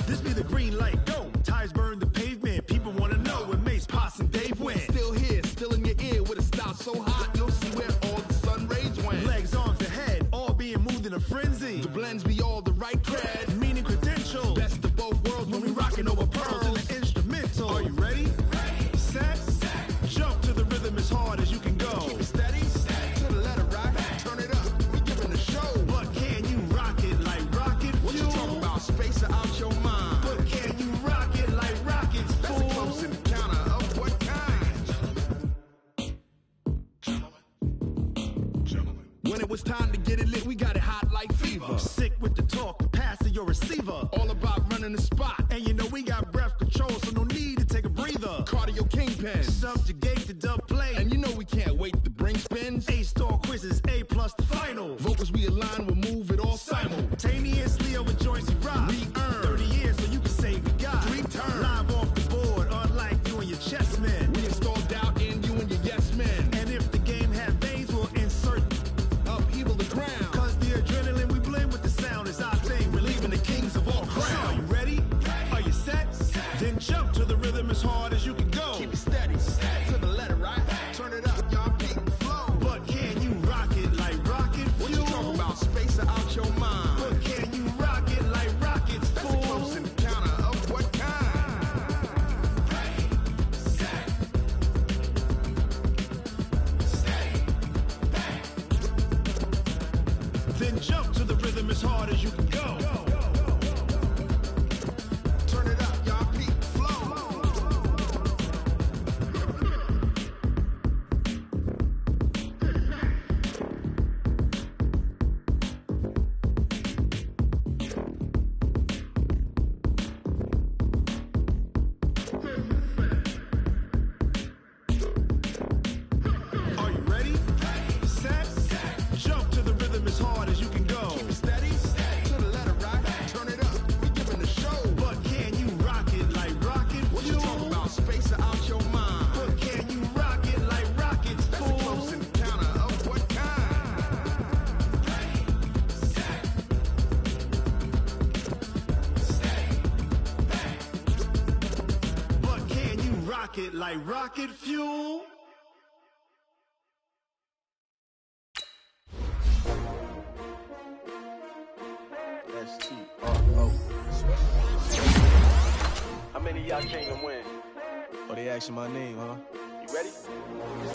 This be the green light, go. Tires burn the pavement. People want to know when Mace, Poss, and Dave win. When it was time to get it lit, we got it hot like fever. Sick with the talk, the pass to your receiver. All about running the spot. And you know we got breath control, so no need to take a breather. Cardio kingpin, subjugate the dub play. And you know we can't wait to bring spins. A-star quizzes, A+ the final. Vocals we align, we'll move it all simultaneously over joints we rock. We earn 30 years so you can say we got 3 turns. Live off the board, unlike you and your chess men. We install doubt in you and your yes men. And if the game had veins, we'll insert upheaval the ground. Cause the adrenaline we blend with the sound is our thing. Relieving the kings of all crowns. So are you ready? Are you set? Then jump to the rhythm as hard as you can go. Keep it steady, to the letter, right? Turn it up, y'all keep the flow. But can you rock it like rocket fuel? What you talking about? Space out your mind. But can you rock it like rockets, fool? That's a close encounter of what kind? Ready, set, steady, bang. Then jump to the rhythm as hard as you can go. Turn it up, y'all keep the flow. Are you ready? Set, jump to the rhythm as hard as you can go. Keep it steady, to the letter, right? Turn it up, we giving the show. But can you rock it like rocket fuel? What you talking about? Space out your mind. But can you rock it like rockets, fool? That's a close encounter of what kind? Ready, set, steady, bang. But can you rock it like rocket fuel? S-T-R-O. How many of y'all came and win? Oh, they asking my name, huh? You ready?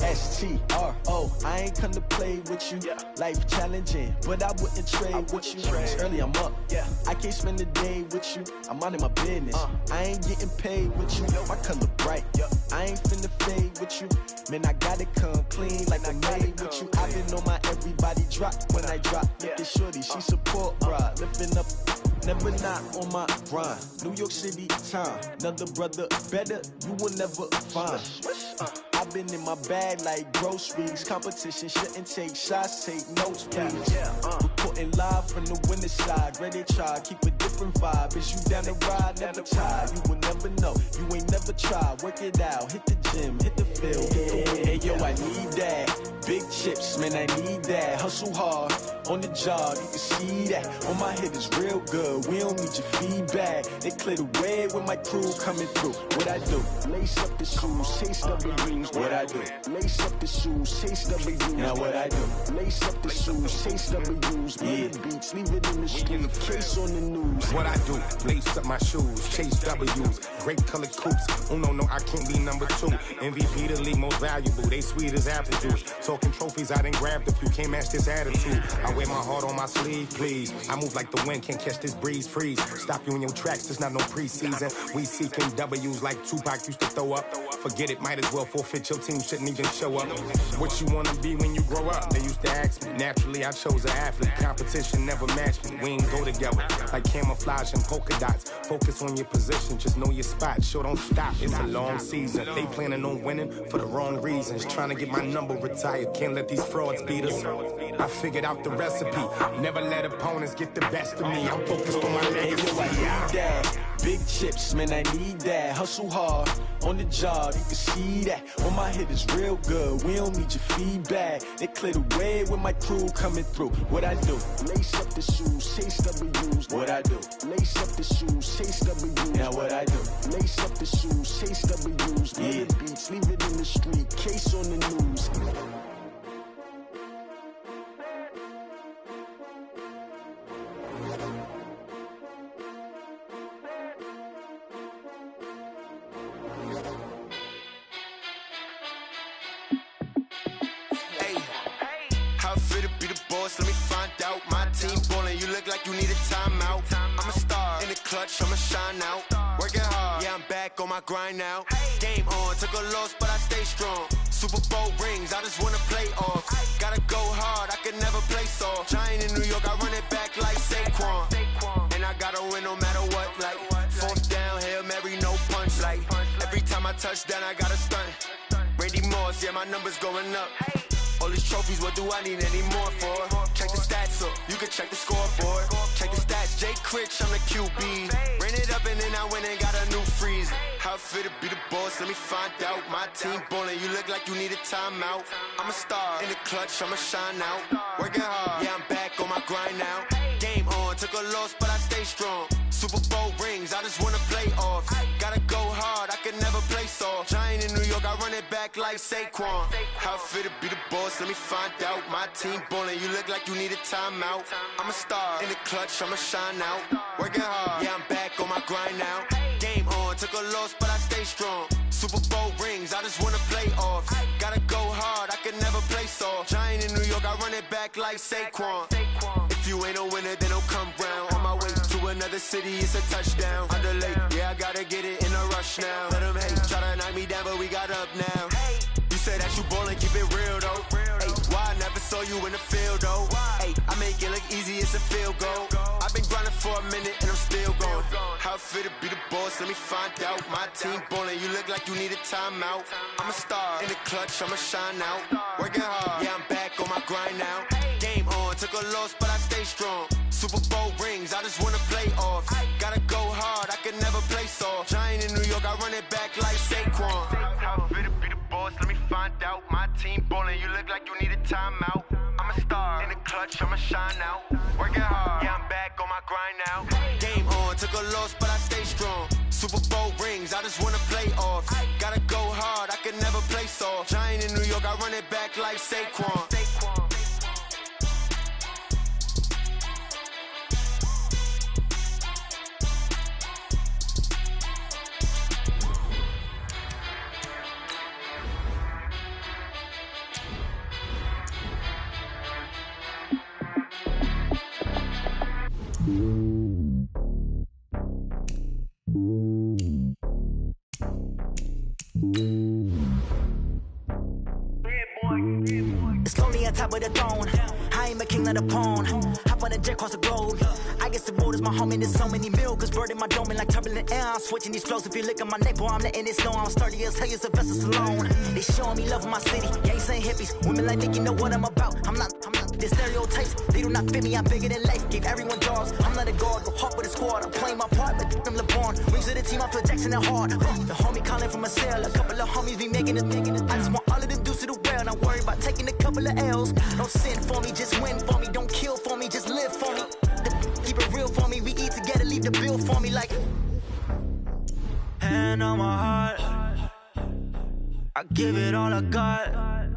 S-T-R-O. I ain't come to play with you. Yeah. Life challenging, but I wouldn't trade with you. It's early, I'm up. Yeah. I can't spend the day with you. I'm minding my business. I ain't getting paid with you. My color bright. Yeah. I ain't finna fade with you. Man, I gotta come clean like I made with you. I've been on my everybody drop when I drop. Look at shorty, she support ride. Lifting up, never not on my grind. New York City time. Another brother better, you will never find. I've been in my bag like groceries. Competition shouldn't take shots, take notes, please. Reporting live from the winter side. Ready to try, keep a different vibe. Is you down the ride, never tired. You will never know, you ain't never tried. Work it out, hit the gym, hit the field. Hey yo, I need that. Big chips, man, I need that. Hustle hard, on the job, you can see that. On my head is real good, we don't need your feedback. They clear the way with my crew coming through. What I do? Lace up the shoes, chase W's. What I do? Lace up the shoes, chase W's. Now what I do? Lace up the shoes, chase W's. Yeah, beats, leave it in the street, case on the news. What I do? Lace up my shoes, chase W's. Great colored coops. Oh no, I can't be number 2. MVP the league most valuable. They sweet as apple juice. Talking trophies, I done grabbed a few. Can't match this attitude. I wear my heart on my sleeve, please. I move like the wind, can't catch this breeze. Freeze. Stop you in your tracks. There's not no preseason. We seeking W's like Tupac used to throw up. Forget it, might as well forfeit. Your team shouldn't even show up. What you wanna be when you grow up? They used to ask me. Naturally, I chose an athlete. Competition never matched me. We ain't go together like camouflage and polka dots. Focus on your position, just know your spot. Sure, don't stop. It's a long season. They planning on winning for the wrong reasons. Trying to get my number retired. Can't let these frauds beat us. I figured out the recipe. Never let opponents get the best of me. I'm focused on my legacy. I need that. Big chips, man, I need that. Hustle hard, on the job, you can see that. On my head is real good, we don't need your feedback. They clear the way with my crew coming through. What I do? Lace up the shoes, chase W's. What I do? Lace up the shoes, chase W's. Now what I do? Lace up the shoes, chase W's. Yeah, beats, leave it in the street, case on the news. Let me find out. My team ballin', you look like you need a timeout. I'm a star in the clutch, I'ma shine out. Working hard, yeah, I'm back back on my grind now. Game on, took a loss, but I stay strong. Super Bowl rings, I just wanna play off. Gotta go hard, I can never play soft. Giant in New York, I run it back like Saquon. And I gotta win no matter what, like fourth down, Hail Mary, no punch. Like every time I touch down, I gotta stunt. Randy Moss, yeah, my numbers going up. All these trophies, what do I need any more for? Check the stats up, you can check the scoreboard. Check the stats, Jay Critch, I'm the QB. Ran it up and then I went and got a new freeze. How it fit to be the boss, let me find out. My team ballin', you look like you need a timeout. I'm a star, in the clutch, I'ma shine out. Working hard, yeah, I'm back on my grind now. Game on, took a loss, but I stay strong. Super Bowl rings, I just wanna play off. Gotta go hard, I can never play soft. Giant in New York, I run it back like Saquon. How it fit to be the boss, let me find out. My team ballin', you look like you need a timeout. I'm a star, in the clutch, I'ma shine out. Working hard, yeah, I'm back on my grind now. Game on, took a loss, but I stay strong. Super Bowl rings, I just wanna play off. Gotta go hard, I can never play soft. Giant in New York, I run it back like Saquon. If you ain't a winner, then don't come round. On my way to another city, it's a touchdown. Underlay, yeah, I gotta get it in a rush now. Let them hate, try to knock me down, but we got up now. You say that you ballin', keep it real though. Ay, why I never saw you in the field though? Ay, I make it look easy, it's a field goal. I've been grinding for a minute and I'm still going. How it fit to be the boss, let me find out. My team ballin', you look like you need a timeout. I'm a star, in the clutch, I'ma shine out. Working hard, yeah, I'm back on my grind now. Game on, took a loss, but I stay strong. Super Bowl rings, I just wanna play off. Gotta go hard, I can never play soft. Giant in New York, I run it back like Saquon. How it fit to be the boss, let me find out. My team ballin', you look like you need a timeout. I'm a star, in the clutch, I'ma shine out. Working hard, yeah, I'm back on my grind now. Game on, took a loss, but I stay strong. Super Bowl rings, I just wanna play off. Gotta go hard, I can never play soft. Giant in New York, I run it back like Saquon. It's lonely on top of the throne. I ain't a king of the pawn. Hop on a jet across the globe. I guess the road is my home and there's so many milkers birding my dome and like turbulent air. I'm switching these flows. If you look at my neck, boy, I'm letting it snow. I'm sturdy as hell, it's a vessel alone. They showing me love in my city. Gangs ain't hippies. Women like Nick, you know what I'm about. I'm not. The stereotypes, they do not fit me. I'm bigger than life. Gave everyone jobs. I'm not a guard. Go hard with a squad. I'm playing my part, but them LeBron. Rings to the team, I feel Jackson and hard. The homie calling from a cell. A couple of homies be making it. I just want all of them dudes to the well. Not worry about taking a couple of L's. Don't sin for me, just win for me. Don't kill for me, just live for me. Keep it real for me. We eat together, leave the bill for me like. Hand on my heart, I give it all I got.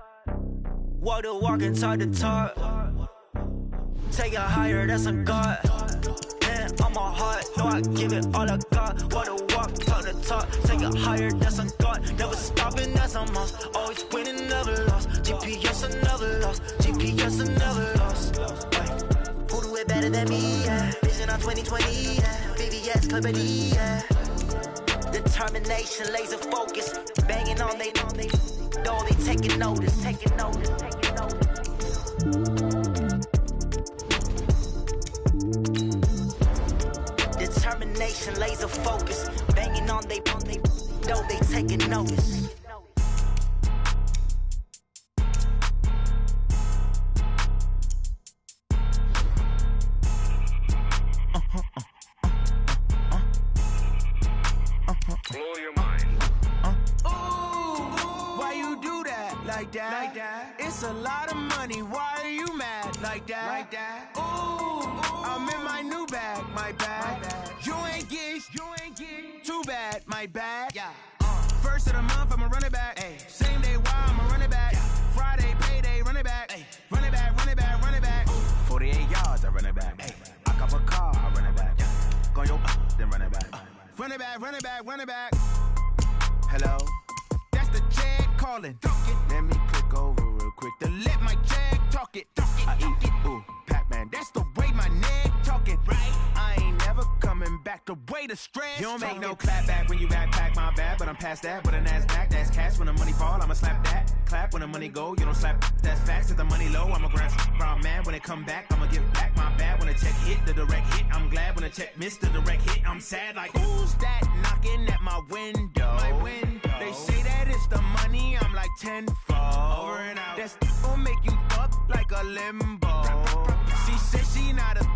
Walk the walk and talk the talk. Take it higher, that's a God. Hand on my heart, no, I give it all I got. Walk the walk, talk the talk. Take it higher, that's a God. Never stopping, that's a must. Always winning, never lost. GPS, I never lost. GPS, I never lost. Who do it better than me? Yeah. Vision on 2020. Yeah. VVS, Clippity. Yeah. Determination, laser focus. Banging on they. Though they taking notice. Determination, laser focus. Banging on they. Though they taking notice. Blow your mind. Why you do that? Like that? It's a lot of money. Why are you mad? Like that? Ooh, I'm in my new bag. My bag. You ain't get. Too bad. My bad. Yeah. First of the month, I'ma run it back. Ay. Same day, why I'ma run it back. Friday, payday, run it back. Ay. Run it back. 48 yards, I run it back. Ay. I cop a car, I run it back. Go yo, then run it back. Run it back. Hello? That's the Jag calling. Let me click over real quick to let my Jag talk it. I eat it, ooh, Pac-Man. That's the way my neck talking. Right? I ain't never coming back. back away the stress. You don't make no clap back when you backpack, my bad, but I'm past that. But a NASDAQ, that's cash. When the money fall, I'ma slap that. Clap when the money go, you don't slap. That's facts. If the money low, I'ma grab brown man. When it come back, I'ma give back my bad. When the check hit, the direct hit, I'm glad. When the check missed, the direct hit, I'm sad. Like, who's that knocking at my window? They say that it's the money, I'm like tenfold. Over and out. That's gon' make you fuck like a limbo. She said she not a,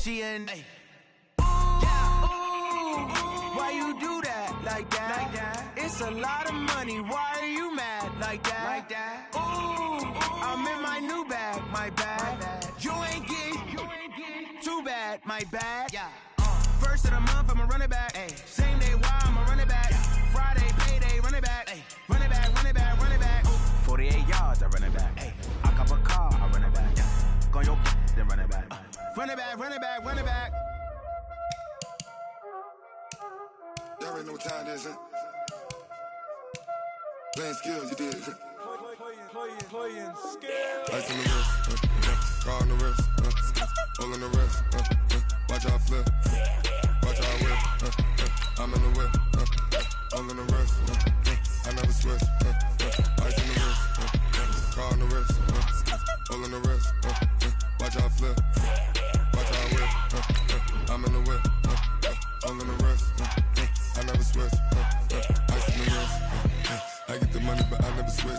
she an. Hey. Why you do that like that? It's a lot of money. Why are you mad like that? Ooh, I'm in my new bag, my bad. You ain't get too bad, my bad. First of the month, I'ma run it back. Same day, why I'ma run it back. Friday, payday, run it back. Run it back, run it back, run it back. 48 yards, I run it back. I cop a car, I run it back. Go on your then run it back. Run it back, run it back, run it back. Y'all already know what time it is, huh? Playing skills, you did. Playing skills. Ice on the wrist, car on the wrist, all on the wrist, watch out flip, watch out whip, I'm in the whip, all on the wrist, I never switch, ice on the wrist, car on the wrist, all on the wrist, watch out flip, watch out whip, I'm in the whip, all on the wrist, I never switch, ice on the wrist, I get the money but I never switch.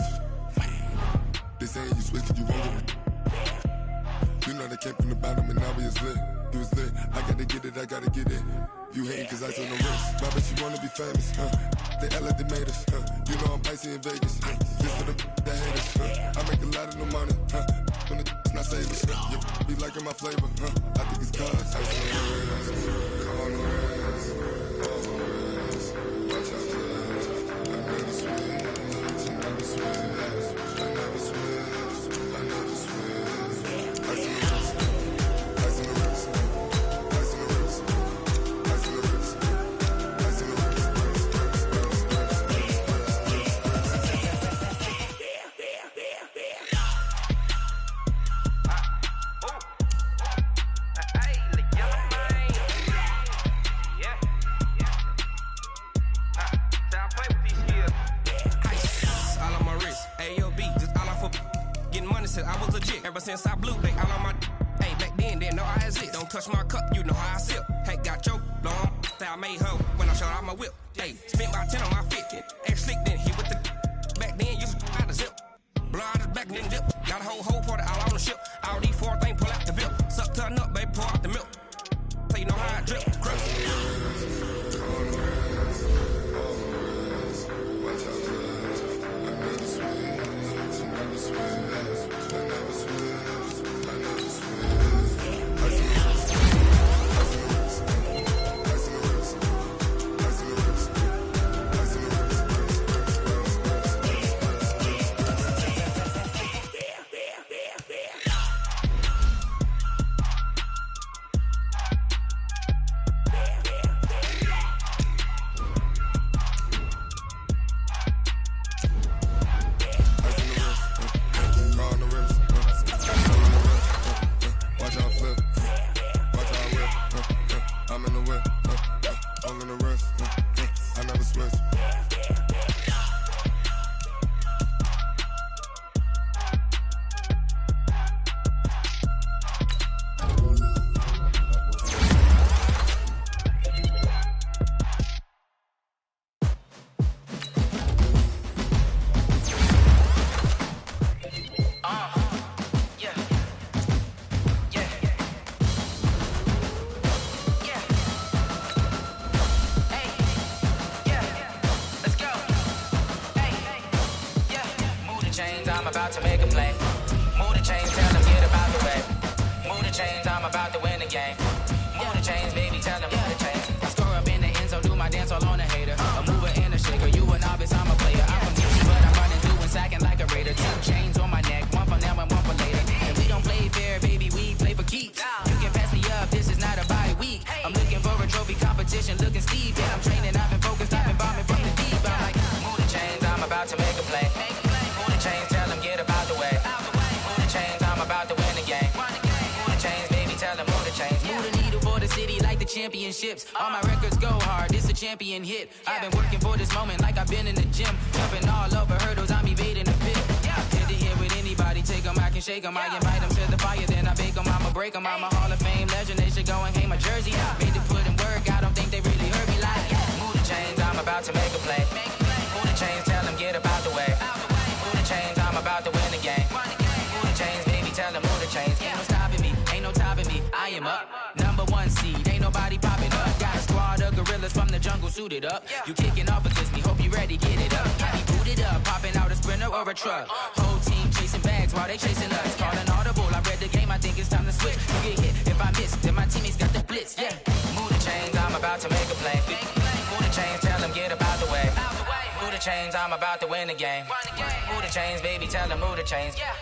They saying you switch it, you won't get it. You know they came from the bottom and now we is lit. You was lit, I gotta get it, I gotta get it. You hating cause ice on the wrist. Why bet you wanna be famous, They act like they made us, You know I'm icy in Vegas, This for the that hate us, I make a lot of no money, When the not saving, You be liking my flavor, I think it's cause ice on the wrist, car on the wrist, all on the wrist, watch out for this. I never switch, I never switch. Ever since I blew, they all on my. Hey, back then, didn't know I exist. Don't touch my cup, you know how I sip. Hey, got your long. Say I made her when I showed out my whip. Hey, spent about 10 on my 50. Ex slick, then he with the. Back then, used to out the zip. Blow out his back, then dip. Got a whole party all on the ship. All these four things pull out the VIP. Suck, turn up, baby, pour out the milk. So you know how I drip. Crush. I'm about to make a play. Move the chains, tell them get about the way. Move the chains, I'm about to win the game. Move the chains, baby, tell them move the chains. I score up in the end zone, do my dance all on a hater. A mover and a shaker, you a novice, I'm a player. I'm from DC, but I'm running through and sacking like a raider. 2 chains on my neck, one for now and one for later. And we don't play fair, baby, we play for keeps. You can pass me up, this is not a bye week. I'm looking for a trophy competition, looking steep. Yeah, I'm training, I've been focused, I've been bombing from the deep. I'm like, move the chains, I'm about to make a play. Move the chains, tell them get about the way. Move the chains, I'm about to win the game. Move the chains, baby, tell them move the chains. Move the needle for the city like the championships. All my records go hard, this a champion hit. I've been working for this moment like I've been in the gym. Jumping all over hurdles, I'm evading the pit. Hit the hit with anybody, take them, I can shake them. I invite them to the fire, then I bake them, I'ma break them. I'm a Hall of Fame legend, they should go and hang my jersey. Made to put in work, I don't think they really heard me like, move the chains, I'm about to make a play. Move the chains, tell them get up out the way. Move the chains, I'm about to win the game. Move the chains, baby, tell them move the chains. Ain't no stopping me, ain't no topping me. I am up, number one seed, ain't nobody popping up. Got a squad of gorillas from the jungle suited up. You kicking off against me, hope you ready, get it up. I be booted up, popping out a Sprinter or a truck. Whole team chasing bags while they chasing us. Calling audible, I read the game, I think it's time to switch. You get hit, if I miss, then my teammates got the blitz, yeah. Move the chains, I'm about to make a play. Move the chains, tell them get up out the way. Move the chains, I'm about to win the game. Move the chains, baby, tell them move the chains. Yeah.